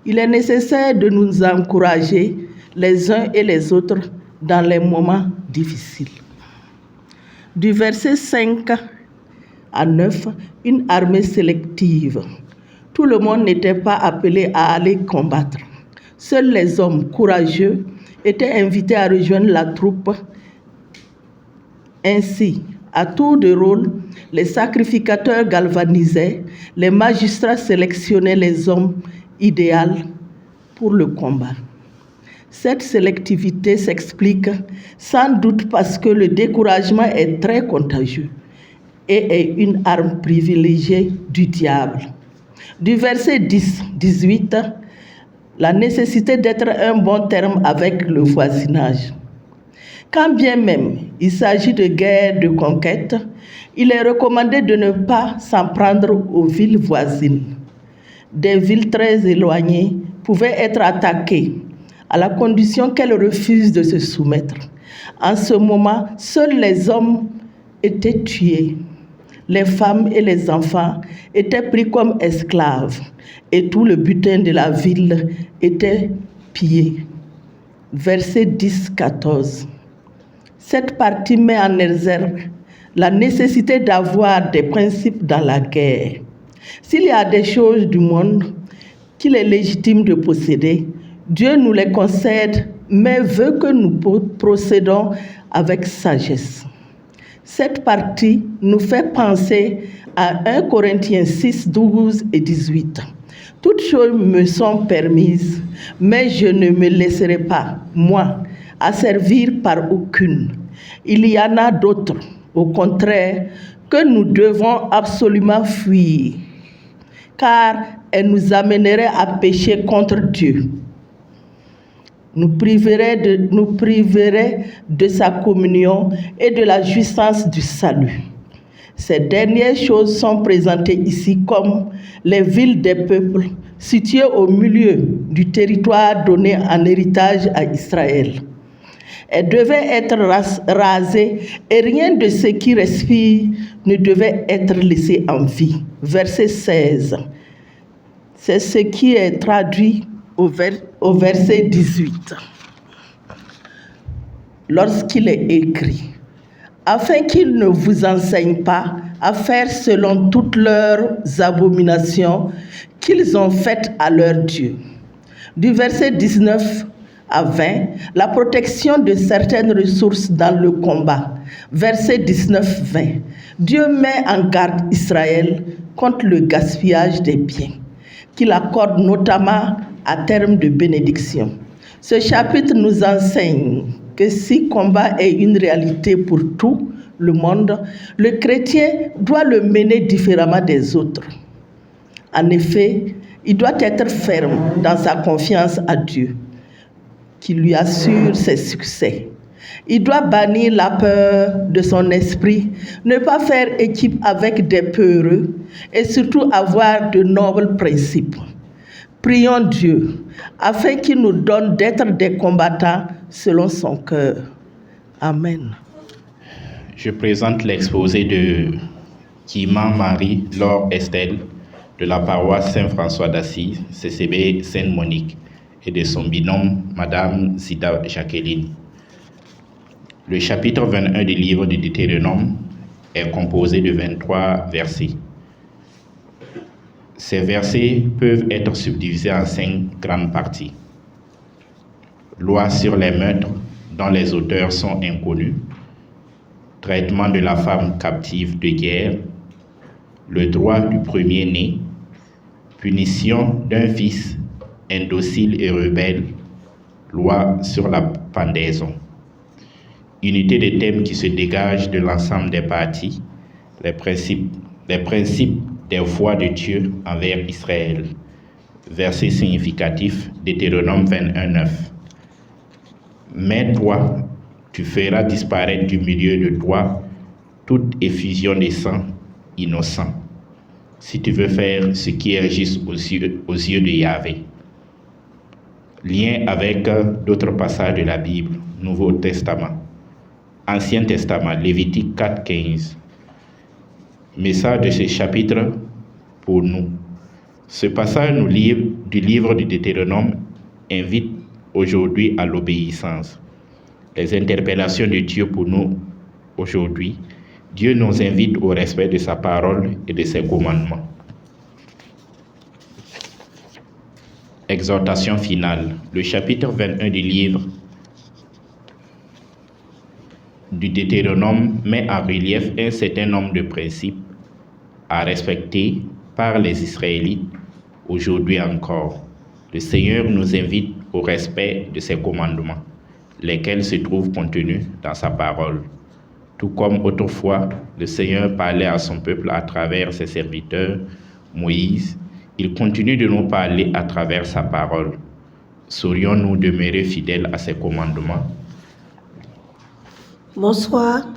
Il est nécessaire de nous encourager les uns et les autres dans les moments difficiles. Du verset 5 à 9, une armée sélective. Tout le monde n'était pas appelé à aller combattre. Seuls les hommes courageux étaient invités à rejoindre la troupe. Ainsi, à tour de rôle, les sacrificateurs galvanisaient, les magistrats sélectionnaient les hommes idéaux pour le combat. Cette sélectivité s'explique sans doute parce que le découragement est très contagieux et est une arme privilégiée du diable. Du verset 10-18, la nécessité d'être un bon terme avec le voisinage. Quand bien même il s'agit de guerre de conquête, il est recommandé de ne pas s'en prendre aux villes voisines. Des villes très éloignées pouvaient être attaquées à la condition qu'elles refusent de se soumettre. En ce moment, seuls les hommes étaient tués. Les femmes et les enfants étaient pris comme esclaves et tout le butin de la ville était pillé. Verset 10-14. Cette partie met en exergue la nécessité d'avoir des principes dans la guerre. S'il y a des choses du monde qu'il est légitime de posséder, Dieu nous les concède, mais veut que nous procédons avec sagesse. Cette partie nous fait penser à 1 Corinthiens 6, 12 et 18. Toutes choses me sont permises, mais je ne me laisserai pas, moi, asservir par aucune. Il y en a d'autres, au contraire, que nous devons absolument fuir, car elles nous amèneraient à pécher contre Dieu. Nous priveraient de sa communion et de la jouissance du salut. Ces dernières choses sont présentées ici comme les villes des peuples situées au milieu du territoire donné en héritage à Israël. Elles devaient être rasées et rien de ce qui respire ne devait être laissé en vie. Verset 16. C'est ce qui est traduit au verset 18. Lorsqu'il est écrit, afin qu'ils ne vous enseignent pas à faire selon toutes leurs abominations qu'ils ont faites à leur Dieu. Du verset 19 à 20, la protection de certaines ressources dans le combat. Verset 19-20, Dieu met en garde Israël contre le gaspillage des biens, qu'il accorde notamment à terme de bénédiction. Ce chapitre nous enseigne que si combat est une réalité pour tout le monde, le chrétien doit le mener différemment des autres. En effet, il doit être ferme dans sa confiance à Dieu, qui lui assure ses succès. Il doit bannir la peur de son esprit, ne pas faire équipe avec des peureux et surtout avoir de nobles principes. Prions Dieu afin qu'il nous donne d'être des combattants selon son cœur. Amen. Je présente l'exposé de Kiman Marie-Laure Estelle de la paroisse Saint-François d'Assise, CCB Sainte-Monique, et de son binôme, Madame Zida Jacqueline. Le chapitre 21 du livre du Deutéronome est composé de 23 versets. Ces versets peuvent être subdivisés en 5 grandes parties. Loi sur les meurtres dont les auteurs sont inconnus, traitement de la femme captive de guerre, le droit du premier-né, punition d'un fils indocile et rebelle, loi sur la pendaison. Unité de thèmes qui se dégagent de l'ensemble des parties, les principes des voies de Dieu envers Israël. Verset significatif, Deutéronome 21:9. Mais toi, tu feras disparaître du milieu de toi toute effusion de sang innocent, si tu veux faire ce qui est juste aux yeux de Yahvé. Lien avec d'autres passages de la Bible, Nouveau Testament, Ancien Testament, Lévitique 4:15. Message de ce chapitre pour nous. Ce passage du livre du Deutéronome invite aujourd'hui à l'obéissance. Les interpellations de Dieu pour nous aujourd'hui. Dieu nous invite au respect de sa parole et de ses commandements. Exhortation finale. Le chapitre 21 du livre du Deutéronome met en relief un certain nombre de principes à respecter par les Israélites aujourd'hui encore. Le Seigneur nous invite au respect de ses commandements, lesquels se trouvent contenus dans sa parole. Tout comme autrefois, le Seigneur parlait à son peuple à travers ses serviteurs, Moïse, il continue de nous parler à travers sa parole. Saurions-nous demeurer fidèles à ses commandements? Bonsoir,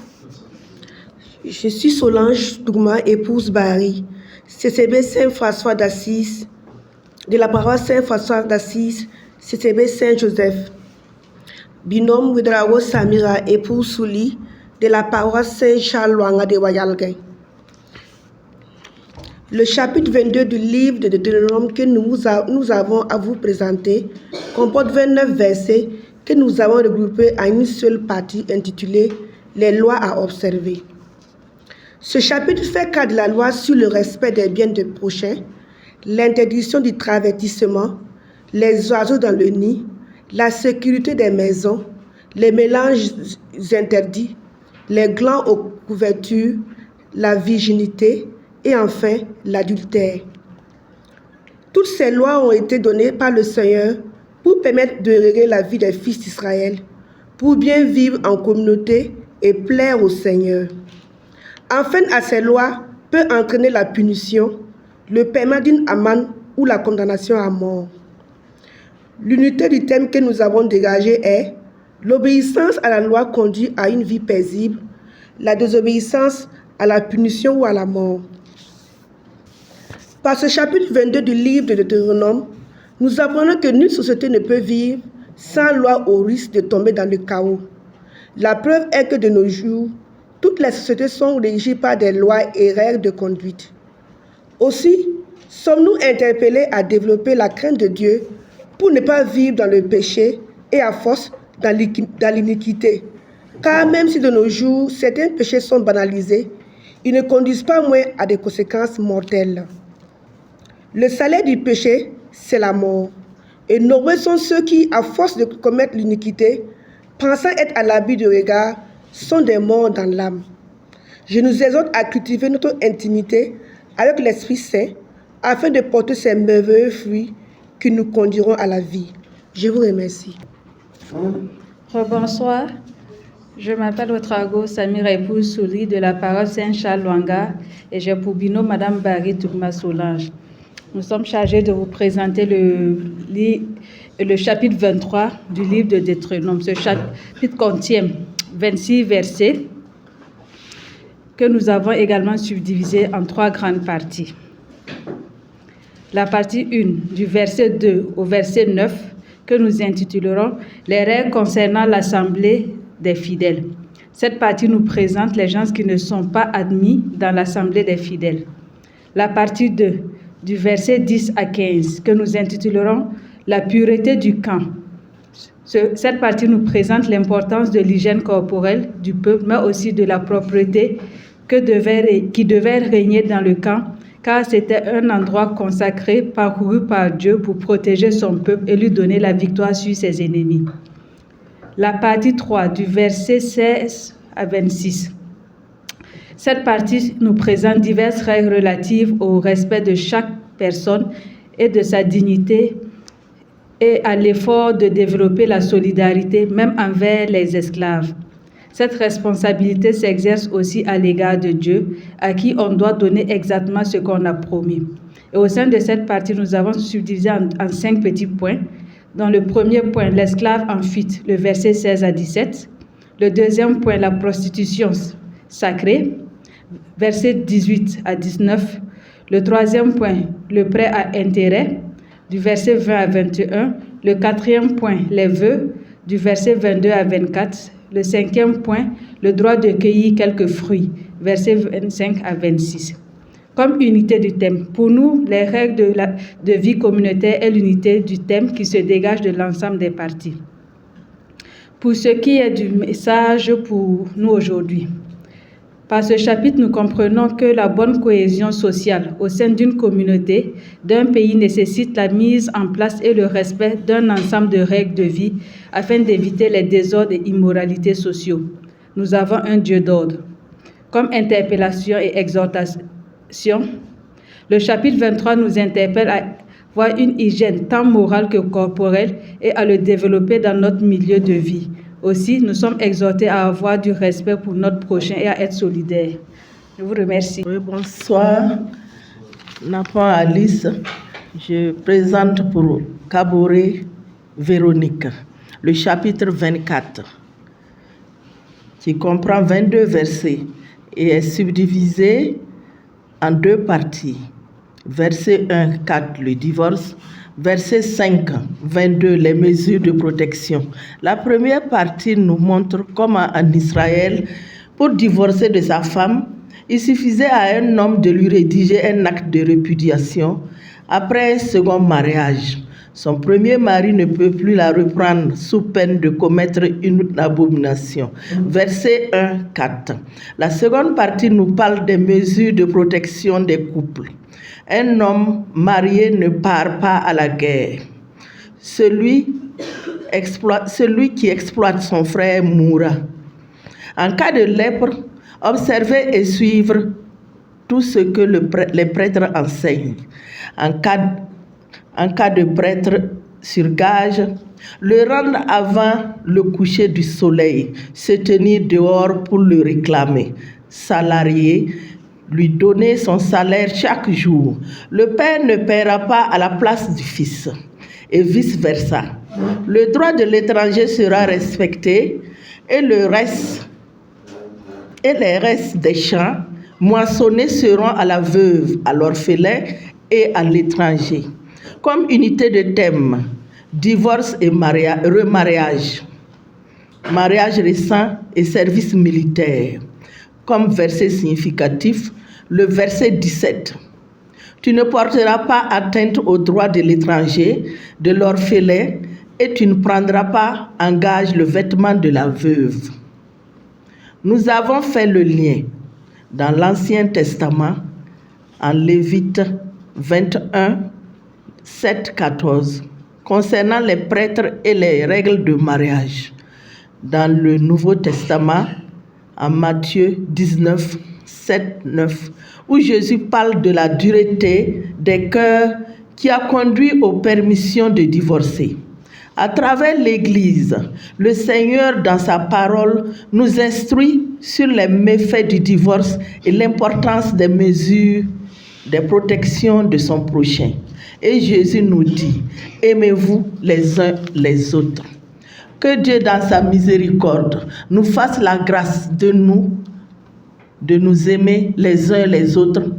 je suis Solange Dougma, épouse Barry, CCB Saint-François d'Assise, de la paroisse Saint-François d'Assise, CCB Saint-Joseph. Binôme Widrao Samira, épouse Souli, de la paroisse Saint-Charles-Luanga de Wayalgay. Le chapitre 22 du livre de Deutéronome que nous avons à vous présenter comporte 29 versets que nous avons regroupés en une seule partie intitulée « Les lois à observer ». Ce chapitre fait cas de la loi sur le respect des biens de prochain, l'interdiction du travestissement, les oiseaux dans le nid, la sécurité des maisons, les mélanges interdits, les glands aux couvertures, la virginité et enfin l'adultère. Toutes ces lois ont été données par le Seigneur pour permettre de régler la vie des fils d'Israël, pour bien vivre en communauté et plaire au Seigneur. Enfin, à ces lois peut entraîner la punition, le paiement d'une amende ou la condamnation à mort. L'unité du thème que nous avons dégagé est l'obéissance à la loi conduit à une vie paisible, la désobéissance à la punition ou à la mort. Par ce chapitre 22 du livre de Deutéronome, nous apprenons que nulle société ne peut vivre sans loi au risque de tomber dans le chaos. La preuve est que de nos jours, toutes les sociétés sont régies par des lois et règles de conduite. Aussi, sommes-nous interpellés à développer la crainte de Dieu pour ne pas vivre dans le péché et à force dans l'iniquité. Car même si de nos jours, certains péchés sont banalisés, ils ne conduisent pas moins à des conséquences mortelles. Le salaire du péché, c'est la mort. Et nombreux sont ceux qui, à force de commettre l'iniquité, pensant être à l'abri du regard, sont des morts dans l'âme. Je nous exhorte à cultiver notre intimité avec l'Esprit Saint afin de porter ces merveilleux fruits qui nous conduiront à la vie. Je vous remercie. Bonsoir, je m'appelle Otrago Samira épouse Souli de la paroisse Saint-Charles Luanga et j'ai pour binôme Madame Barry Tougma Solange. Nous sommes chargés de vous présenter le chapitre 23 du livre de Deutéronome. Ce chapitre contient 26 versets que nous avons également subdivisés en 3 grandes parties. La partie 1, du verset 2 au verset 9, que nous intitulerons « Les règles concernant l'assemblée des fidèles ». Cette partie nous présente les gens qui ne sont pas admis dans l'assemblée des fidèles. La partie 2, du verset 10 à 15, que nous intitulerons « La pureté du camp ». Cette partie nous présente l'importance de l'hygiène corporelle du peuple, mais aussi de la propreté qui devait régner dans le camp, car c'était un endroit consacré, parcouru par Dieu pour protéger son peuple et lui donner la victoire sur ses ennemis. La partie 3, du verset 16 à 26. Cette partie nous présente diverses règles relatives au respect de chaque personne et de sa dignité et à l'effort de développer la solidarité, même envers les esclaves. Cette responsabilité s'exerce aussi à l'égard de Dieu, à qui on doit donner exactement ce qu'on a promis. Et au sein de cette partie, nous avons subdivisé en 5 petits points. Dans le premier point, l'esclave en fuite, le verset 16 à 17. Le deuxième point, la prostitution sacrée, verset 18 à 19. Le troisième point, le prêt à intérêt, du verset 20 à 21. Le quatrième point, les vœux, du verset 22 à 24. Le cinquième point, le droit de cueillir quelques fruits, versets 25 à 26. Comme unité du thème, pour nous, les règles de vie communautaire est l'unité du thème qui se dégage de l'ensemble des parties. Pour ce qui est du message pour nous aujourd'hui, par ce chapitre, nous comprenons que la bonne cohésion sociale au sein d'une communauté, d'un pays nécessite la mise en place et le respect d'un ensemble de règles de vie afin d'éviter les désordres et immoralités sociaux. Nous avons un Dieu d'ordre. Comme interpellation et exhortation, le chapitre 23 nous interpelle à avoir une hygiène tant morale que corporelle et à le développer dans notre milieu de vie. Aussi, nous sommes exhortés à avoir du respect pour notre prochain et à être solidaires. Je vous remercie. Oui, bonsoir. Napan Alice, je présente pour Kaboré Véronique le chapitre 24, qui comprend 22 versets et est subdivisé en 2 parties. Verset 1, 4, le divorce. Verset 5, 22, les mesures de protection. La première partie nous montre comment en Israël, pour divorcer de sa femme, il suffisait à un homme de lui rédiger un acte de répudiation après un second mariage. Son premier mari ne peut plus la reprendre sous peine de commettre une abomination. Verset 1, 4. La seconde partie nous parle des mesures de protection des couples. Un homme marié ne part pas à la guerre. Celui qui exploite son frère mourra. En cas de lèpre, observez et suivre tout ce que les prêtres enseignent. En cas de prêtre sur gage, le rendre avant le coucher du soleil, se tenir dehors pour le réclamer. Salarié, lui donner son salaire chaque jour. Le père ne paiera pas à la place du fils, et vice-versa. Le droit de l'étranger sera respecté et les restes des champs moissonnés seront à la veuve, à l'orphelin et à l'étranger. Comme unité de thème, divorce et remariage, mariage récent et service militaire. comme verset significatif le verset 17. Tu ne porteras pas atteinte aux droits de l'étranger, de l'orphelin, et tu ne prendras pas en gage le vêtement de la veuve. Nous avons fait le lien dans l'Ancien Testament, en Lévite 21, 7, 14, concernant les prêtres et les règles de mariage. Dans le Nouveau Testament, en Matthieu 19, 7, 9, où Jésus parle de la dureté des cœurs qui a conduit aux permissions de divorcer. À travers l'Église, le Seigneur, dans sa parole, nous instruit sur les méfaits du divorce et l'importance des mesures de protection de son prochain. Et Jésus nous dit, aimez-vous les uns les autres. Que Dieu, dans sa miséricorde, nous fasse la grâce de nous aimer les uns les autres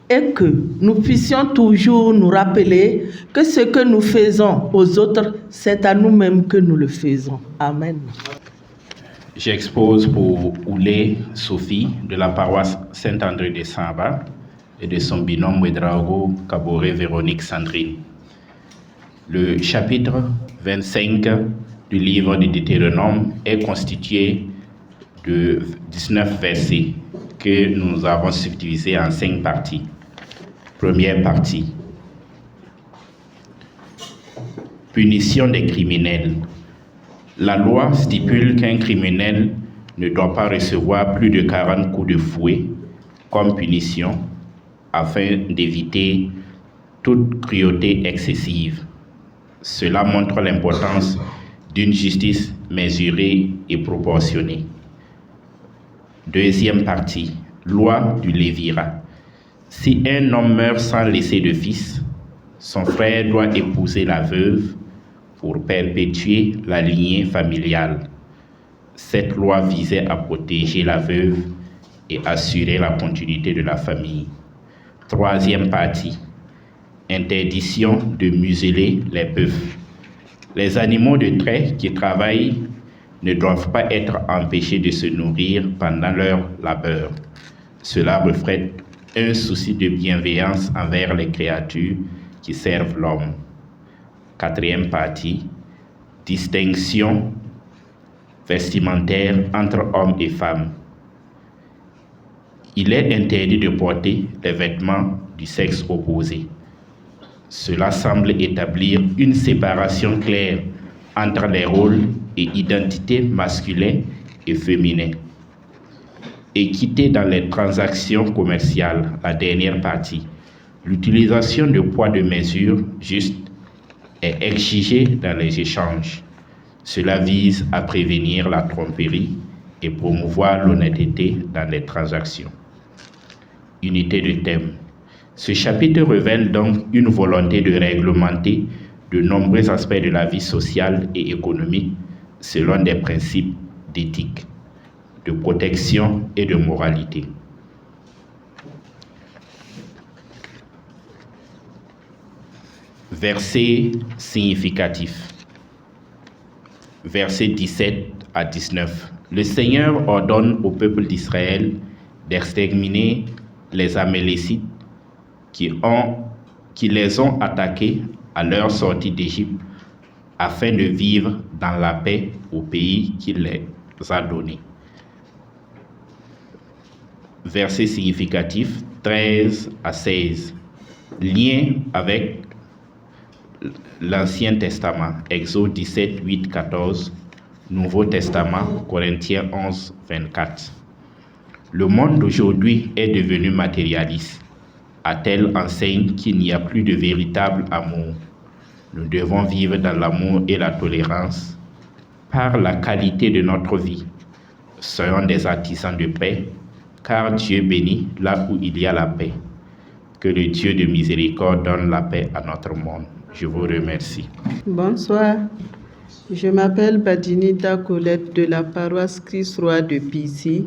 et que nous puissions toujours nous rappeler que ce que nous faisons aux autres, c'est à nous-mêmes que nous le faisons. Amen. J'expose pour Oulé Sophie de la paroisse Saint-André de Samba et de son binôme Ouedraogo Kaboré Véronique Sandrine. Le chapitre 25 du livre du Deutéronome est constitué de 19 versets que nous avons subdivisés en 5 parties. Première partie. Punition des criminels. La loi stipule qu'un criminel ne doit pas recevoir plus de 40 coups de fouet comme punition afin d'éviter toute cruauté excessive. Cela montre l'importance d'une justice mesurée et proportionnée. Deuxième partie, loi du Lévira. Si un homme meurt sans laisser de fils, son frère doit épouser la veuve pour perpétuer la lignée familiale. Cette loi visait à protéger la veuve et assurer la continuité de la famille. Troisième partie, interdiction de museler les bœufs. Les animaux de trait qui travaillent ne doivent pas être empêchés de se nourrir pendant leur labeur. Cela reflète un souci de bienveillance envers les créatures qui servent l'homme. Quatrième partie, distinction vestimentaire entre hommes et femmes. Il est interdit de porter les vêtements du sexe opposé. Cela semble établir une séparation claire entre les rôles et identités masculins et féminins. Équité dans les transactions commerciales, la dernière partie. L'utilisation de poids de mesure juste est exigée dans les échanges. Cela vise à prévenir la tromperie et promouvoir l'honnêteté dans les transactions. Unité de thème. Ce chapitre révèle donc une volonté de réglementer de nombreux aspects de la vie sociale et économique selon des principes d'éthique, de protection et de moralité. Versets significatifs. Versets 17 à 19. Le Seigneur ordonne au peuple d'Israël d'exterminer les Amalécites qui les ont attaqués à leur sortie d'Égypte afin de vivre dans la paix au pays qu'il les a donné. Versets significatifs 13 à 16. Lien avec l'Ancien Testament, Exode 17, 8, 14, Nouveau Testament, Corinthiens 11, 24. Le monde d'aujourd'hui est devenu matérialiste, à telle enseigne qu'il n'y a plus de véritable amour. Nous devons vivre dans l'amour et la tolérance par la qualité de notre vie. Soyons des artisans de paix, car Dieu bénit là où il y a la paix. Que le Dieu de miséricorde donne la paix à notre monde. Je vous remercie. Bonsoir. Je m'appelle Badinita Colette de la paroisse Christ-Roi de Pissy,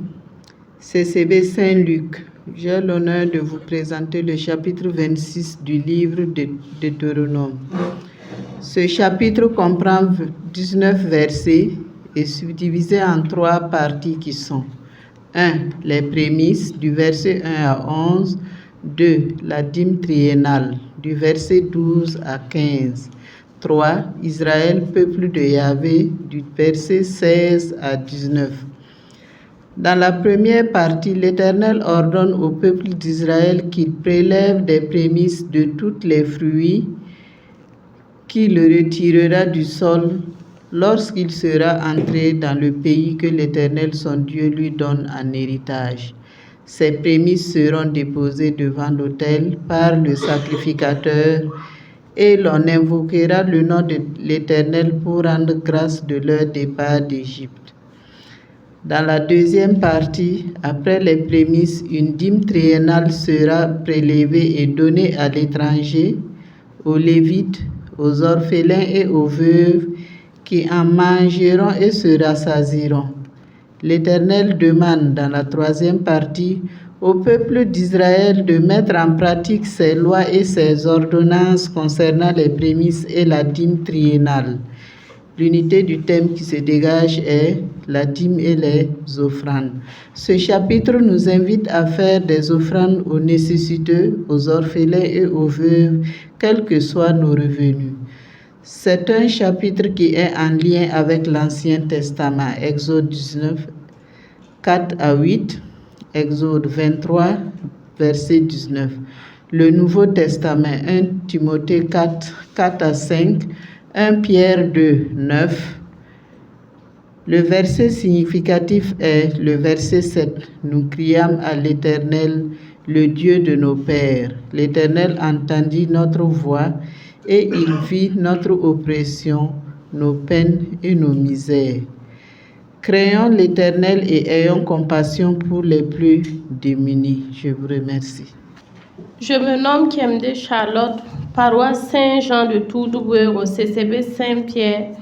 CCB Saint-Luc. J'ai l'honneur de vous présenter le chapitre 26 du livre de Deutéronome. Ce chapitre comprend 19 versets et subdivisé en 3 parties qui sont 1. Les prémices, du verset 1 à 11. 2. La dîme triennale, du verset 12 à 15. 3. Israël, peuple de Yahvé, du verset 16 à 19. Dans la première partie, l'Éternel ordonne au peuple d'Israël qu'il prélève des prémices de tous les fruits qu'il retirera du sol lorsqu'il sera entré dans le pays que l'Éternel son Dieu lui donne en héritage. Ces prémices seront déposées devant l'autel par le sacrificateur et l'on invoquera le nom de l'Éternel pour rendre grâce de leur départ d'Égypte. Dans la deuxième partie, après les prémices, une dîme triennale sera prélevée et donnée à l'étranger, aux Lévites, aux orphelins et aux veuves qui en mangeront et se rassasieront. L'Éternel demande dans la troisième partie au peuple d'Israël de mettre en pratique ses lois et ses ordonnances concernant les prémices et la dîme triennale. L'unité du thème qui se dégage est la dîme et les offrandes. Ce chapitre nous invite à faire des offrandes aux nécessiteux, aux orphelins et aux veuves, quels que soient nos revenus. C'est un chapitre qui est en lien avec l'Ancien Testament, Exode 19, 4 à 8, Exode 23, verset 19. Le Nouveau Testament, 1 Timothée 4, 4 à 5, 1 Pierre 2, 9. Le verset significatif est le verset 7. Nous criâmes à l'Éternel, le Dieu de nos pères. L'Éternel entendit notre voix et il vit notre oppression, nos peines et nos misères. Craignons l'Éternel et ayons compassion pour les plus démunis. Je vous remercie. Je me nomme Kiemde Charlotte, paroisse Saint-Jean de Toudoué au CCB Saint-Pierre.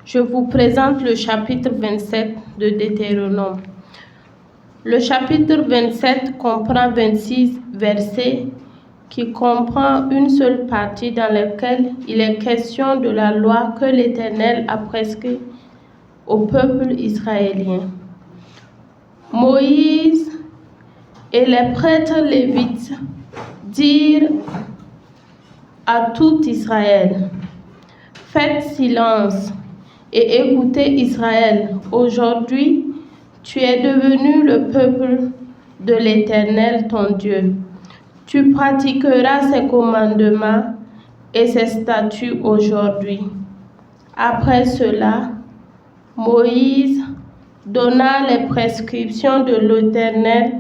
Je vous présente le chapitre 27 de Deutéronome. Le chapitre 27 comprend 26 versets qui comprend une seule partie dans laquelle il est question de la loi que l'Éternel a prescrite au peuple israélien. Moïse et les prêtres lévites dirent à tout Israël, faites silence et écoutez Israël. Aujourd'hui, tu es devenu le peuple de l'Éternel ton Dieu. Tu pratiqueras ses commandements et ses statuts aujourd'hui. Après cela, Moïse donna les prescriptions de l'Éternel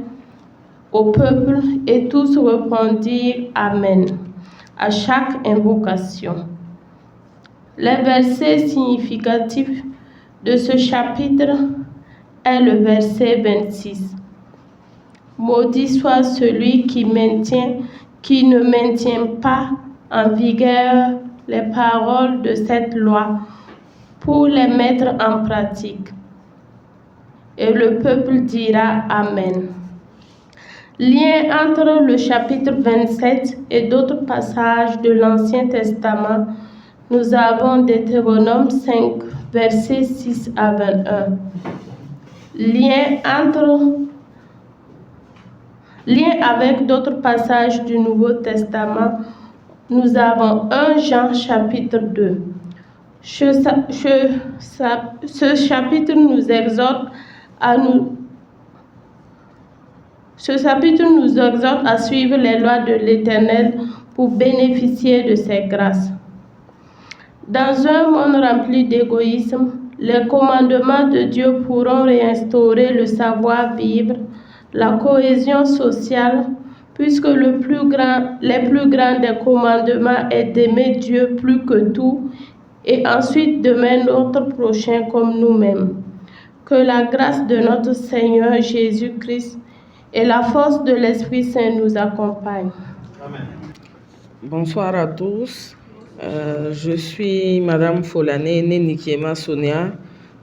au peuple et tous répondirent Amen à chaque invocation. Le verset significatif de ce chapitre est le verset 26. Maudit soit celui qui ne maintient pas en vigueur les paroles de cette loi pour les mettre en pratique. Et le peuple dira Amen. Lien entre le chapitre 27 et d'autres passages de l'Ancien Testament, nous avons Deutéronome 5, versets 6 à 21. Lien avec d'autres passages du Nouveau Testament, nous avons 1 Jean chapitre 2. Ce chapitre nous exhorte à suivre les lois de l'Éternel pour bénéficier de ses grâces. Dans un monde rempli d'égoïsme, les commandements de Dieu pourront réinstaurer le savoir-vivre, la cohésion sociale, puisque les plus grands des commandements est d'aimer Dieu plus que tout et ensuite d'aimer notre prochain comme nous-mêmes. Que la grâce de notre Seigneur Jésus-Christ et la force de l'Esprit Saint nous accompagnent. Amen. Bonsoir à tous. Je suis Madame Folané Nikiema Sonia,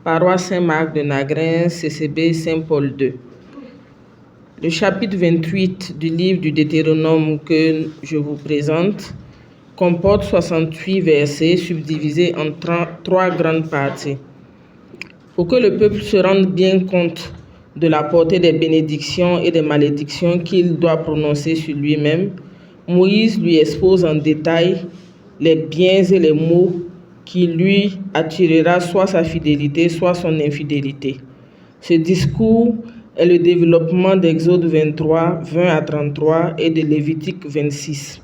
paroisse Saint-Marc de Nagrin, CCB Saint-Paul II. Le chapitre 28 du livre du Deutéronome que je vous présente comporte 68 versets subdivisés en trois grandes parties. Pour que le peuple se rende bien compte de la portée des bénédictions et des malédictions qu'il doit prononcer sur lui-même, Moïse lui expose en détail les biens et les maux qui lui attirera soit sa fidélité, soit son infidélité. Ce discours est le développement d'Exode 23, 20 à 33 et de Lévitique 26.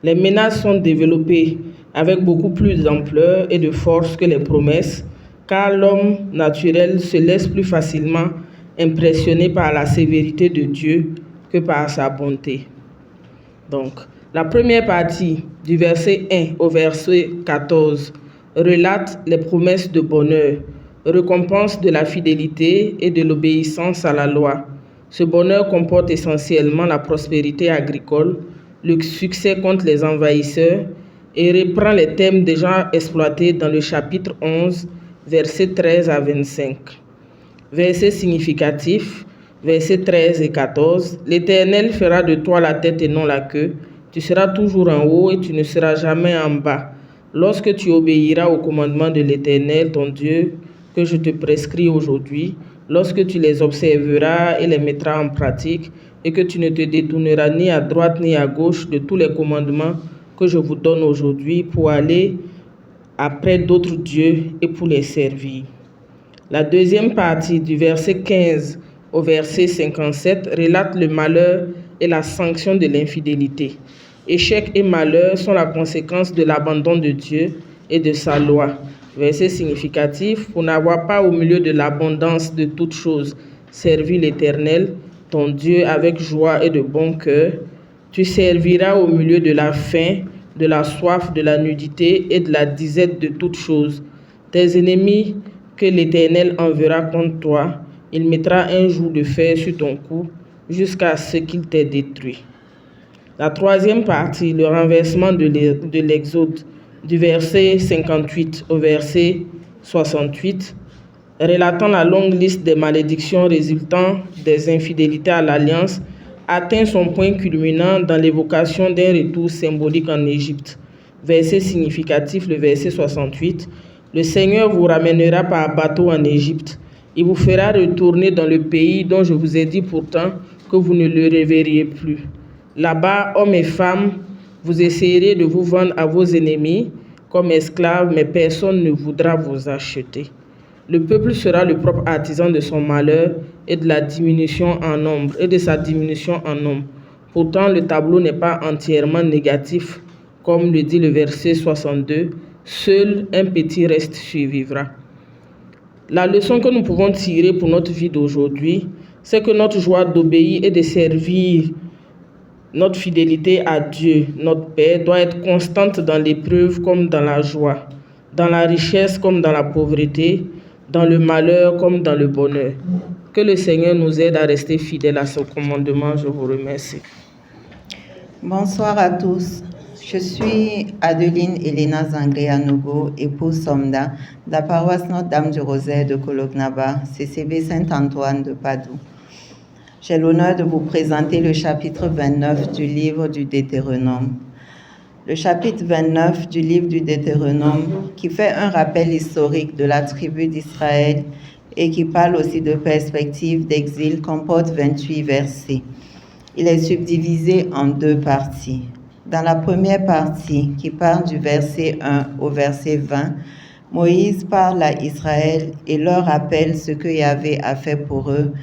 Les menaces sont développées avec beaucoup plus d'ampleur et de force que les promesses, car l'homme naturel se laisse plus facilement impressionner par la sévérité de Dieu que par sa bonté. Donc, la première partie du verset 1 au verset 14 relate les promesses de bonheur, récompense de la fidélité et de l'obéissance à la loi. Ce bonheur comporte essentiellement la prospérité agricole, le succès contre les envahisseurs et reprend les thèmes déjà exploités dans le chapitre 11, versets 13 à 25. Versets significatifs, versets 13 et 14. L'Éternel fera de toi la tête et non la queue. Tu seras toujours en haut et tu ne seras jamais en bas. Lorsque tu obéiras au commandement de l'Éternel, ton Dieu, que je te prescris aujourd'hui, lorsque tu les observeras et les mettras en pratique, et que tu ne te détourneras ni à droite ni à gauche de tous les commandements que je vous donne aujourd'hui pour aller après d'autres dieux et pour les servir. La deuxième partie du verset 15 au verset 57 relate le malheur et la sanction de l'infidélité. Échec et malheur sont la conséquence de l'abandon de Dieu et de sa loi. Verset significatif, pour n'avoir pas au milieu de l'abondance de toutes choses servi l'Éternel, ton Dieu, avec joie et de bon cœur. Tu serviras au milieu de la faim, de la soif, de la nudité et de la disette de toutes choses. Tes ennemis que l'Éternel enverra contre toi, il mettra un joug de fer sur ton cou jusqu'à ce qu'il t'ait détruit. La troisième partie, le renversement de l'Exode, du verset 58 au verset 68, relatant la longue liste des malédictions résultant des infidélités à l'Alliance, atteint son point culminant dans l'évocation d'un retour symbolique en Égypte. Verset significatif, le verset 68, le Seigneur vous ramènera par bateau en Égypte. Il vous fera retourner dans le pays dont je vous ai dit pourtant que vous ne le reverriez plus. Là-bas, hommes et femmes, vous essayerez de vous vendre à vos ennemis comme esclaves, mais personne ne voudra vous acheter. Le peuple sera le propre artisan de son malheur et de la diminution en nombre et de sa diminution en nombre. Pourtant, le tableau n'est pas entièrement négatif, comme le dit le verset 62. Seul un petit reste survivra. La leçon que nous pouvons tirer pour notre vie d'aujourd'hui, c'est que notre joie d'obéir et de servir, notre fidélité à Dieu, notre Père, doit être constante dans l'épreuve comme dans la joie, dans la richesse comme dans la pauvreté, dans le malheur comme dans le bonheur. Que le Seigneur nous aide à rester fidèles à son commandement. Je vous remercie. Bonsoir à tous. Je suis Adeline Elena Zangré-Anogo, épouse Somda, de la paroisse Notre-Dame du Rosaire de Colognaba, CCB Saint-Antoine de Padoue. J'ai l'honneur de vous présenter le chapitre 29 du livre du Deutéronome. Le chapitre 29 du livre du Deutéronome, qui fait un rappel historique de la tribu d'Israël et qui parle aussi de perspectives d'exil, comporte 28 versets. Il est subdivisé en deux parties. Dans la première partie, qui part du verset 1 au verset 20, Moïse parle à Israël et leur rappelle ce que Yahvé a fait pour eux,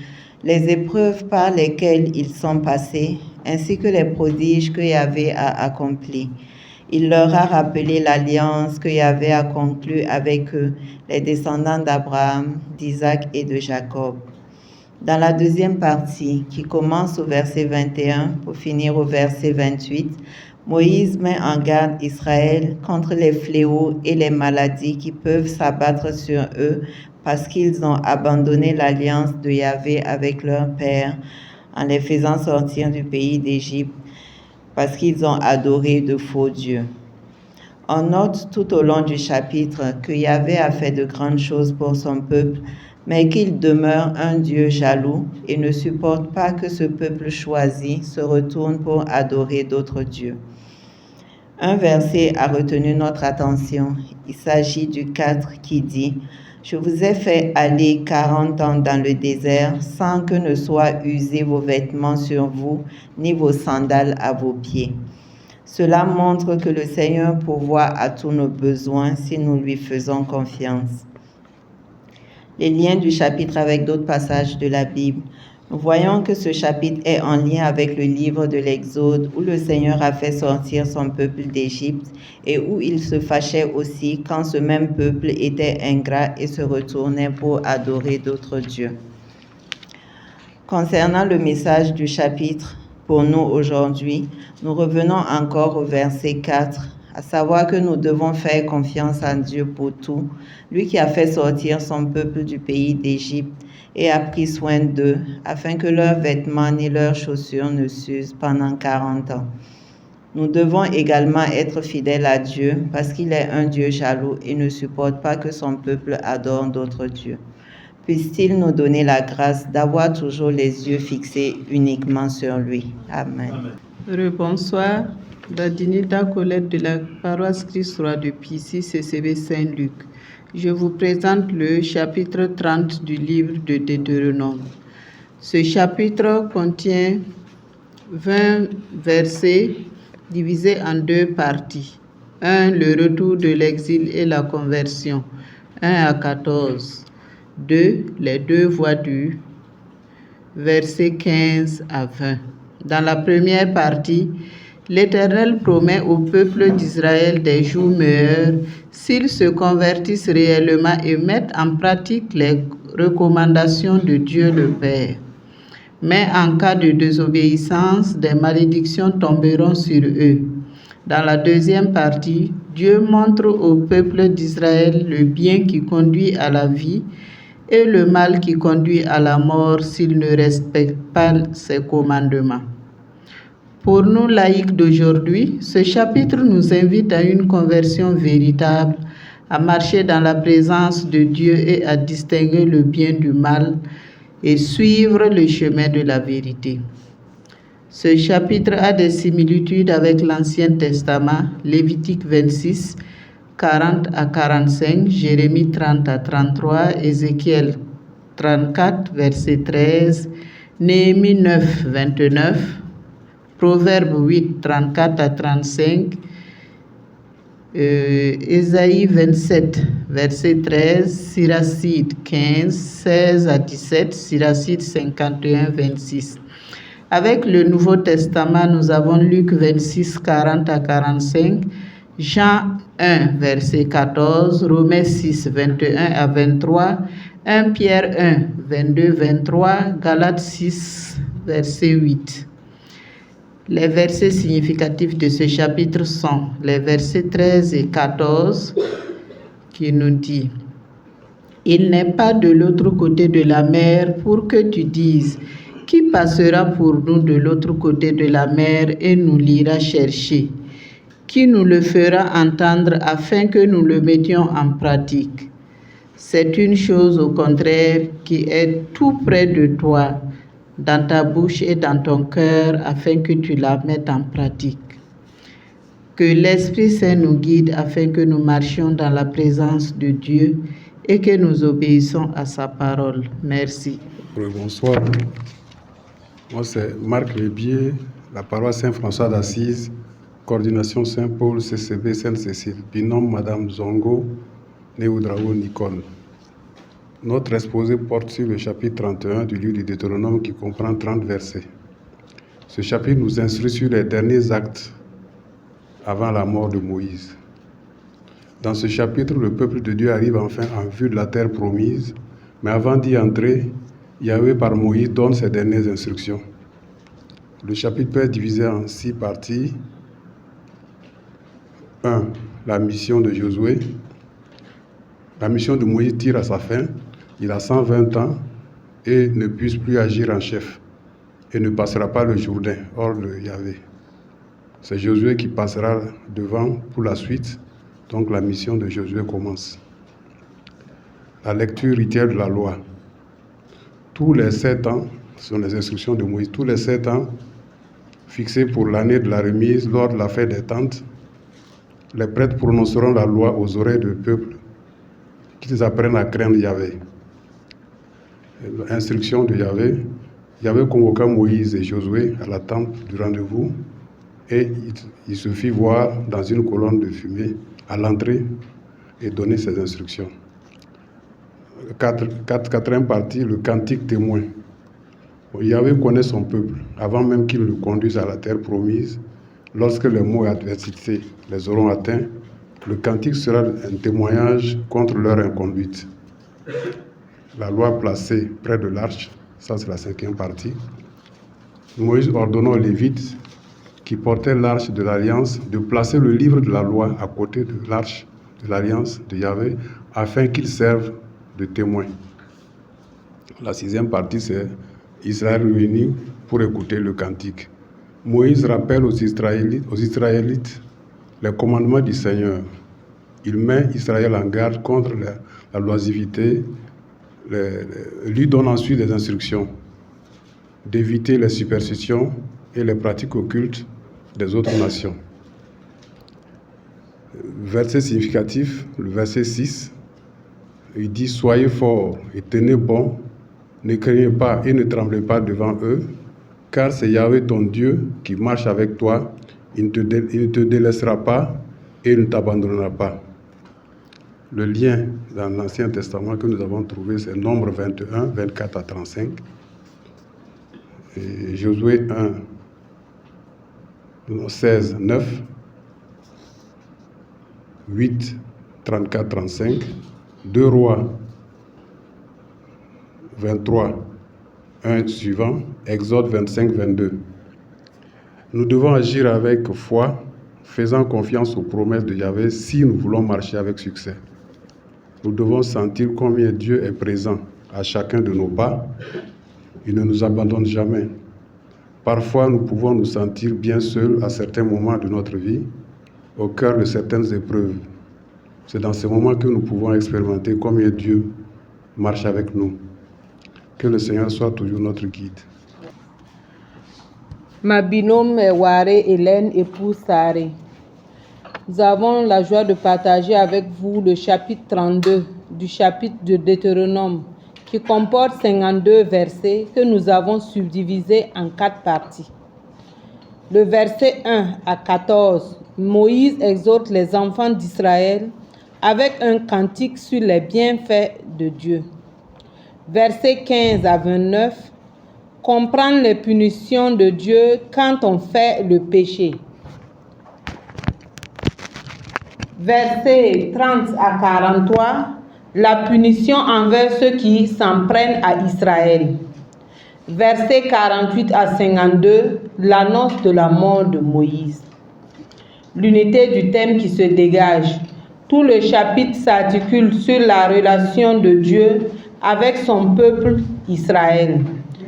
les épreuves par lesquelles ils sont passés, ainsi que les prodiges que Yahvé a accomplis. Il leur a rappelé l'alliance que Yahvé a conclue avec eux, les descendants d'Abraham, d'Isaac et de Jacob. Dans la deuxième partie, qui commence au verset 21 pour finir au verset 28, Moïse met en garde Israël contre les fléaux et les maladies qui peuvent s'abattre sur eux parce qu'ils ont abandonné l'alliance de Yahvé avec leur père en les faisant sortir du pays d'Égypte parce qu'ils ont adoré de faux dieux. On note tout au long du chapitre que Yahvé a fait de grandes choses pour son peuple, mais qu'il demeure un Dieu jaloux et ne supporte pas que ce peuple choisi se retourne pour adorer d'autres dieux. Un verset a retenu notre attention. Il s'agit du 4 qui dit « Je vous ai fait aller 40 ans dans le désert sans que ne soient usés vos vêtements sur vous, ni vos sandales à vos pieds. Cela montre que le Seigneur pourvoit à tous nos besoins si nous lui faisons confiance. Les liens du chapitre avec d'autres passages de la Bible. Nous voyons que ce chapitre est en lien avec le livre de l'Exode où le Seigneur a fait sortir son peuple d'Égypte et où il se fâchait aussi quand ce même peuple était ingrat et se retournait pour adorer d'autres dieux. Concernant le message du chapitre, pour nous aujourd'hui, nous revenons encore au verset 4, à savoir que nous devons faire confiance en Dieu pour tout, lui qui a fait sortir son peuple du pays d'Égypte et a pris soin d'eux, afin que leurs vêtements ni leurs chaussures ne s'usent pendant 40 ans. Nous devons également être fidèles à Dieu, parce qu'il est un Dieu jaloux et ne supporte pas que son peuple adore d'autres dieux. Puisse-t-il nous donner la grâce d'avoir toujours les yeux fixés uniquement sur lui. Amen. Bonsoir. Dadinita Colette de la paroisse Christ-Roi de Pissy, CCB Saint-Luc. Je vous présente le chapitre 30 du livre de Deutéronome. Ce chapitre contient 20 versets divisés en deux parties. 1. Le retour de l'exil et la conversion. 1 à 14. 2. Les deux voies du verset 15 à 20. Dans la première partie, l'Éternel promet au peuple d'Israël des jours meilleurs s'ils se convertissent réellement et mettent en pratique les recommandations de Dieu le Père. Mais en cas de désobéissance, des malédictions tomberont sur eux. Dans la deuxième partie, Dieu montre au peuple d'Israël le bien qui conduit à la vie et le mal qui conduit à la mort s'ils ne respectent pas ses commandements. Pour nous laïcs d'aujourd'hui, ce chapitre nous invite à une conversion véritable, à marcher dans la présence de Dieu et à distinguer le bien du mal et suivre le chemin de la vérité. Ce chapitre a des similitudes avec l'Ancien Testament, Lévitique 26, 40 à 45, Jérémie 30 à 33, Ézéchiel 34, verset 13, Néhémie 9, 29, Proverbe 8, 34 à 35, Ésaïe 27, verset 13, Siracide 15, 16 à 17, Siracide 51, 26. Avec le Nouveau Testament, nous avons Luc 26, 40 à 45, Jean 1, verset 14, Romains 6, 21 à 23, 1 Pierre 1, 22, 23, Galates 6, verset 8. Les versets significatifs de ce chapitre sont les versets 13 et 14 qui nous dit « Il n'est pas de l'autre côté de la mer pour que tu dises « Qui passera pour nous de l'autre côté de la mer et nous l'ira chercher ?» Qui nous le fera entendre afin que nous le mettions en pratique. C'est une chose au contraire qui est tout près de toi, dans ta bouche et dans ton cœur, afin que tu la mettes en pratique. Que l'Esprit Saint nous guide afin que nous marchions dans la présence de Dieu et que nous obéissons à sa parole. Merci. Bonsoir. Moi, c'est Marc Lébier, la paroisse Saint-François d'Assise, coordination Saint-Paul, CCB Sainte-Cécile, binôme Madame Zongo, Néoudrao Nicole. Notre exposé porte sur le chapitre 31 du livre du Deutéronome qui comprend 30 versets. Ce chapitre nous instruit sur les derniers actes avant la mort de Moïse. Dans ce chapitre, le peuple de Dieu arrive enfin en vue de la terre promise, mais avant d'y entrer, Yahweh par Moïse donne ses dernières instructions. Le chapitre peut être divisé en 6 parties. 1. La mission de Josué. La mission de Moïse tire à sa fin. Il a 120 ans et ne puisse plus agir en chef et ne passera pas le Jourdain hors de Yahvé. C'est Josué qui passera devant pour la suite. Donc la mission de Josué commence. La lecture rituelle de la loi. Tous les 7 ans, ce sont les instructions de Moïse, tous les 7 ans fixés pour l'année de la remise lors de la fête des tentes, les prêtres prononceront la loi aux oreilles du peuple qu'ils apprennent à craindre Yahvé. Instruction de Yahvé. Yahvé convoqua Moïse et Josué à la tente du rendez-vous et il se fit voir dans une colonne de fumée à l'entrée et donner ses instructions. Quatrième partie, le cantique témoin. Yahvé connaît son peuple avant même qu'il le conduise à la terre promise. Lorsque les maux et adversités les auront atteints, le cantique sera un témoignage contre leur inconduite. La loi placée près de l'arche, ça c'est la cinquième partie. Moïse ordonna aux Lévites qui portaient l'arche de l'Alliance de placer le livre de la loi à côté de l'arche de l'Alliance de Yahvé afin qu'ils servent de témoins. La sixième partie, c'est Israël réuni pour écouter le cantique. Moïse rappelle aux Israélites les commandements du Seigneur. Il met Israël en garde contre la loisivité, lui donne ensuite des instructions d'éviter les superstitions et les pratiques occultes des autres nations. Verset significatif, le verset 6, il dit « Soyez forts et tenez bon, ne craignez pas et ne tremblez pas devant eux, car c'est Yahvé ton Dieu qui marche avec toi, il ne te délaissera pas et il ne t'abandonnera pas. » Le lien dans l'Ancien Testament que nous avons trouvé, c'est Nombre 21, 24 à 35, et Josué 16, 9, 8, 34, 35, 2 Rois 23, 1 suivant, Exode 25, 22. Nous devons agir avec foi, faisant confiance aux promesses de Yahvé si nous voulons marcher avec succès. Nous devons sentir combien Dieu est présent à chacun de nos pas. Il ne nous abandonne jamais. Parfois, nous pouvons nous sentir bien seuls à certains moments de notre vie, au cœur de certaines épreuves. C'est dans ces moments que nous pouvons expérimenter combien Dieu marche avec nous. Que le Seigneur soit toujours notre guide. Ma binôme est Waré Hélène, épouse Saré. Nous avons la joie de partager avec vous le chapitre 32 du chapitre de Deutéronome, qui comporte 52 versets que nous avons subdivisés en 4 parties. Le verset 1 à 14, Moïse exhorte les enfants d'Israël avec un cantique sur les bienfaits de Dieu. Versets 15 à 29, comprendre les punitions de Dieu quand on fait le péché. Versets 30 à 43, la punition envers ceux qui s'en prennent à Israël. Versets 48 à 52, l'annonce de la mort de Moïse. L'unité du thème qui se dégage. Tout le chapitre s'articule sur la relation de Dieu avec son peuple Israël,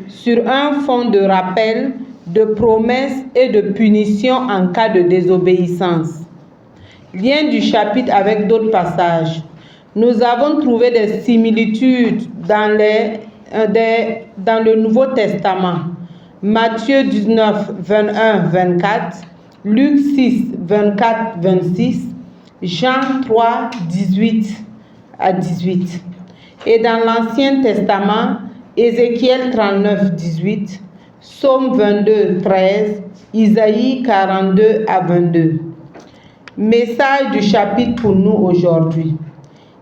sur un fond de rappel, de promesses et de punitions en cas de désobéissance. Lien du chapitre avec d'autres passages. Nous avons trouvé des similitudes dans le Nouveau Testament. Matthieu 19, 21, 24, Luc 6, 24, 26, Jean 3, 18 à 18. Et dans l'Ancien Testament, Ézéchiel 39, 18, Psaume 22, 13, Isaïe 42 à 22. Message du chapitre pour nous aujourd'hui.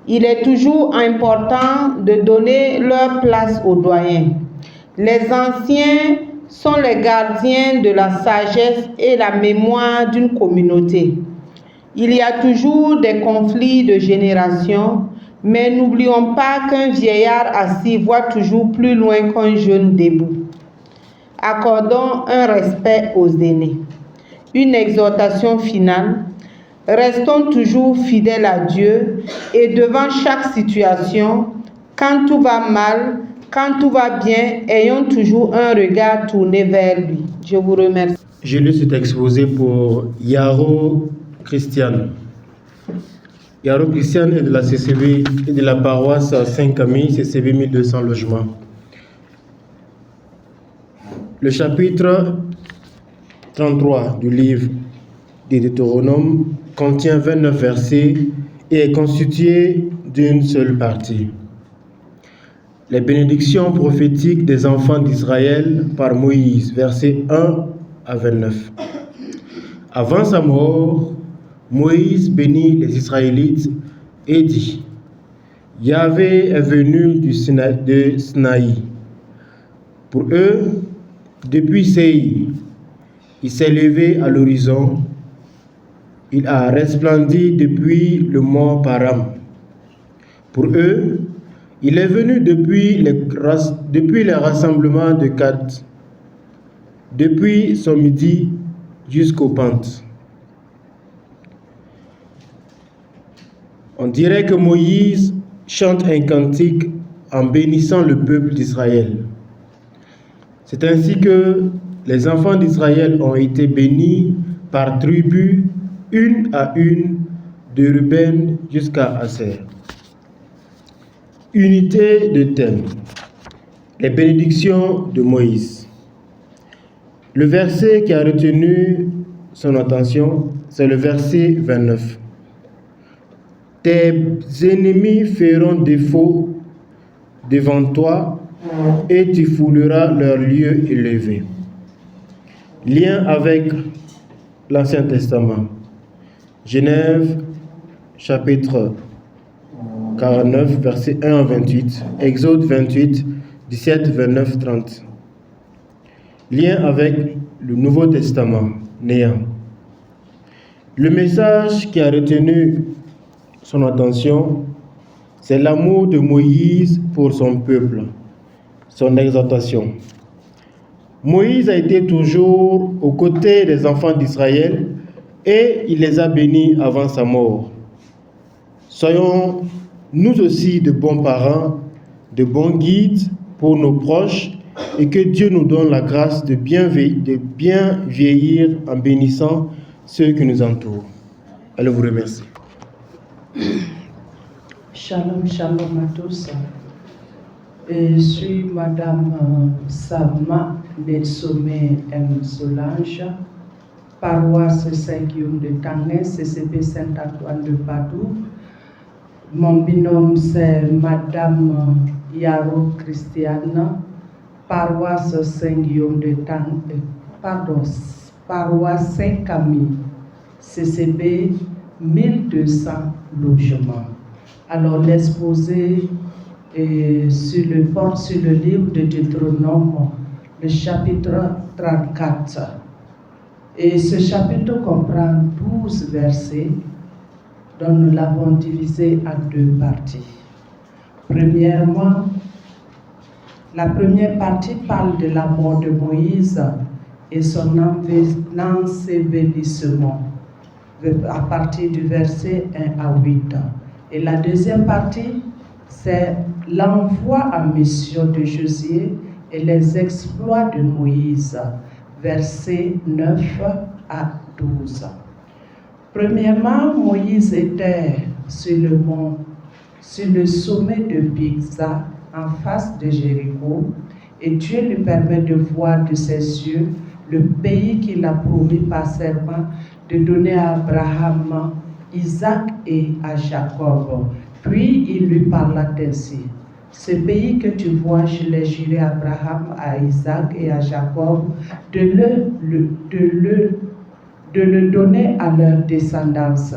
Il est toujours important de donner leur place aux doyens. Les anciens sont les gardiens de la sagesse et la mémoire d'une communauté. Il y a toujours des conflits de génération, mais n'oublions pas qu'un vieillard assis voit toujours plus loin qu'un jeune debout. Accordons un respect aux aînés. Une exhortation finale. Restons toujours fidèles à Dieu et devant chaque situation, quand tout va mal, quand tout va bien, ayons toujours un regard tourné vers lui. Je vous remercie. J'ai lu cet exposé pour Yaro Christiane. Yaro Christiane est de la CCB et de la paroisse Saint-Camille, CCB 1200 logements. Le chapitre 33 du livre des Deutéronomes contient 29 versets et est constitué d'une seule partie. Les bénédictions prophétiques des enfants d'Israël par Moïse, versets 1 à 29. Avant sa mort, Moïse bénit les Israélites et dit: Yahvé est venu de Sinaï. Pour eux, depuis Séir, il s'est levé à l'horizon. Il a resplendi depuis le mont Param. Pour eux, il est venu depuis les rassemblements de Gad, depuis son midi jusqu'aux pentes. On dirait que Moïse chante un cantique en bénissant le peuple d'Israël. C'est ainsi que les enfants d'Israël ont été bénis par tribu, une à une, de Ruben jusqu'à Aser. Unité de thème. Les bénédictions de Moïse. Le verset qui a retenu son attention, c'est le verset 29. Tes ennemis feront défaut devant toi et tu fouleras leur lieu élevé. Lien avec l'Ancien Testament. Genèse, chapitre 49, versets 1 à 28. Exode 28, 17, 29, 30. Lien avec le Nouveau Testament. Néant. Le message qui a retenu son attention, c'est l'amour de Moïse pour son peuple, son exhortation. Moïse a été toujours aux côtés des enfants d'Israël et il les a bénis avant sa mort. Soyons nous aussi de bons parents, de bons guides pour nos proches et que Dieu nous donne la grâce de bien vieillir en bénissant ceux qui nous entourent. Allez, vous remercie. Shalom, shalom à tous. Je suis Madame Salma Belsomé M. Solange, paroisse Saint-Guillaume de Tanguay, CCP Saint-Antoine de Padoue. Mon binôme c'est Madame Yaro Christiane, paroisse Saint-Guillaume de Tanguay, paroisse Saint-Camille, CCB 1200 logements. Alors l'exposé porte sur le livre de Deutéronome, le chapitre 34. Et ce chapitre comprend 12 versets dont nous l'avons divisé en deux parties. Premièrement, la première partie parle de la mort de Moïse et son ensevelissement à partir du verset 1 à 8. Et la deuxième partie, c'est l'envoi en mission de Josué et les exploits de Moïse, versets 9 à 12. Premièrement, Moïse était sur le sommet de Pisa, en face de Jéricho, et Dieu lui permet de voir de ses yeux le pays qu'il a promis par serment de donner à Abraham, Isaac et à Jacob. Puis il lui parla ainsi: ce pays que tu vois, je l'ai juré à Abraham, à Isaac et à Jacob de le donner à leur descendance.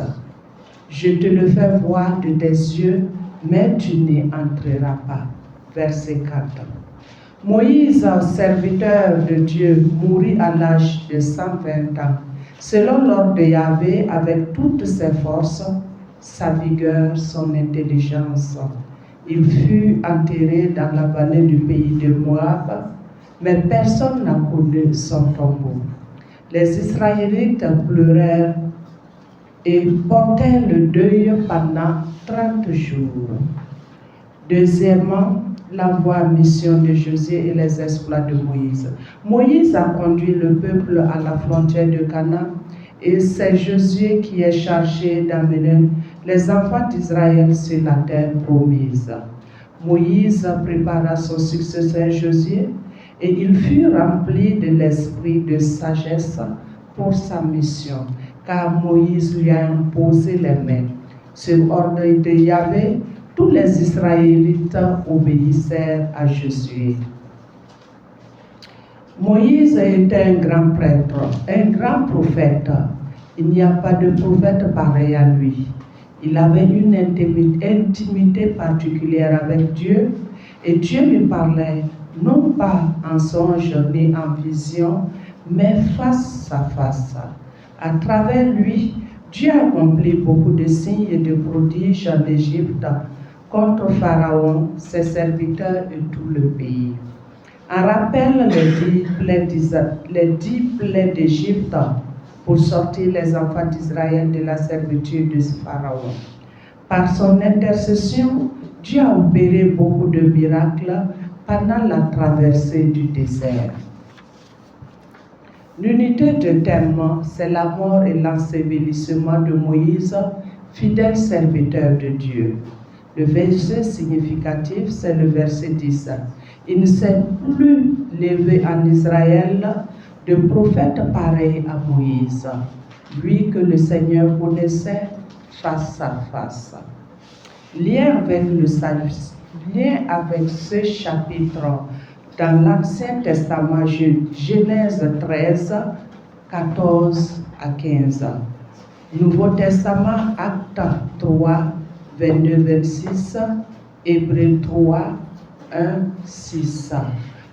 Je te le fais voir de tes yeux, mais tu n'y entreras pas. Verset 4. Moïse, serviteur de Dieu, mourut à l'âge de 120 ans, selon l'ordre de Yahvé, avec toutes ses forces, sa vigueur, son intelligence. Il fut enterré dans la vallée du pays de Moab, mais personne n'a connu son tombeau. Les Israélites pleurèrent et portèrent le deuil pendant 30 jours. Deuxièmement, l'envoi à mission de Josué et les exploits de Moïse. Moïse a conduit le peuple à la frontière de Canaan et c'est Josué qui est chargé d'amener les enfants d'Israël sur la terre promise. Moïse prépara son successeur Josué et il fut rempli de l'esprit de sagesse pour sa mission, car Moïse lui a imposé les mains. Sur ordre de Yahvé, tous les Israélites obéissèrent à Josué. Moïse était un grand prêtre, un grand prophète. Il n'y a pas de prophète pareil à lui. Il avait une intimité particulière avec Dieu et Dieu lui parlait non pas en songe ni en vision, mais face à face. À travers lui, Dieu accomplit beaucoup de signes et de prodiges en Égypte contre Pharaon, ses serviteurs et tout le pays. On rappelle les 10 plaies d'Égypte pour sortir les enfants d'Israël de la servitude de Pharaon. Par son intercession, Dieu a opéré beaucoup de miracles pendant la traversée du désert. L'unité de thème, c'est la mort et l'ensevelissement de Moïse, fidèle serviteur de Dieu. Le verset significatif, c'est le verset 10. Il ne s'est plus levé en Israël de prophète pareil à Moïse, lui que le Seigneur connaissait face à face. Lien avec ce chapitre dans l'Ancien Testament, Genèse 13, 14 à 15. Nouveau Testament, Actes 3, 22-26, Hébreux 3, 1, 6.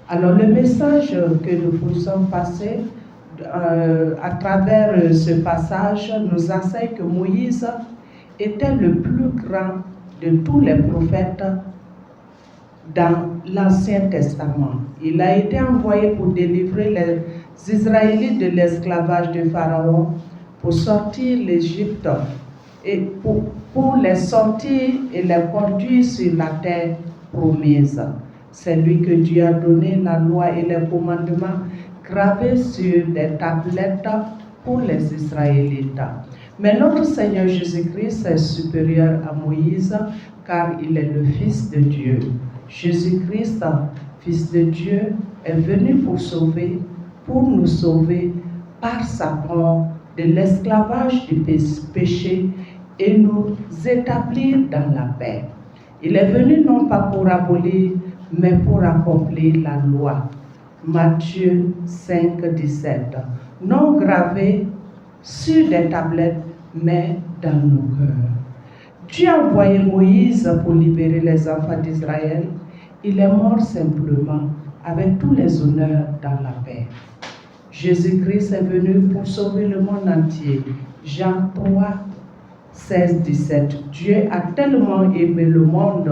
Alors le message que nous pouvons passer à travers ce passage nous enseigne que Moïse était le plus grand de tous les prophètes dans l'Ancien Testament. Il a été envoyé pour délivrer les Israélites de l'esclavage de Pharaon, pour sortir l'Égypte et pour les sortir et les conduire sur la terre promise. C'est lui que Dieu a donné la loi et les commandements gravés sur des tablettes pour les Israélites. Mais notre Seigneur Jésus-Christ est supérieur à Moïse car il est le Fils de Dieu. Jésus-Christ, Fils de Dieu, est venu pour nous sauver par sa mort de l'esclavage du péché et nous établir dans la paix. Il est venu non pas pour abolir, mais pour accomplir la loi. Matthieu 5, 17. Non gravé sur des tablettes, mais dans nos cœurs. Dieu a envoyé Moïse pour libérer les enfants d'Israël. Il est mort simplement, avec tous les honneurs dans la paix. Jésus-Christ est venu pour sauver le monde entier. Jean 3, 16, 17. Dieu a tellement aimé le monde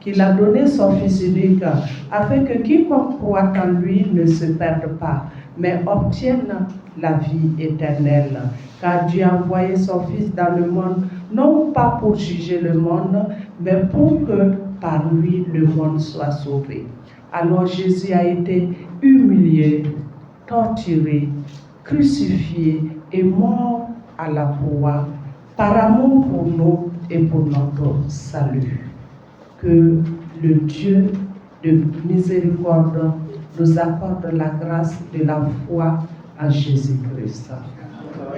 qu'il a donné son Fils unique afin que quiconque croit en lui ne se perde pas, mais obtienne la vie éternelle. Car Dieu a envoyé son Fils dans le monde, non pas pour juger le monde, mais pour que par lui le monde soit sauvé. Alors Jésus a été humilié, torturé, crucifié et mort à la croix par amour pour nous et pour notre salut. Que le Dieu de miséricorde nous accorde la grâce de la foi en Jésus-Christ.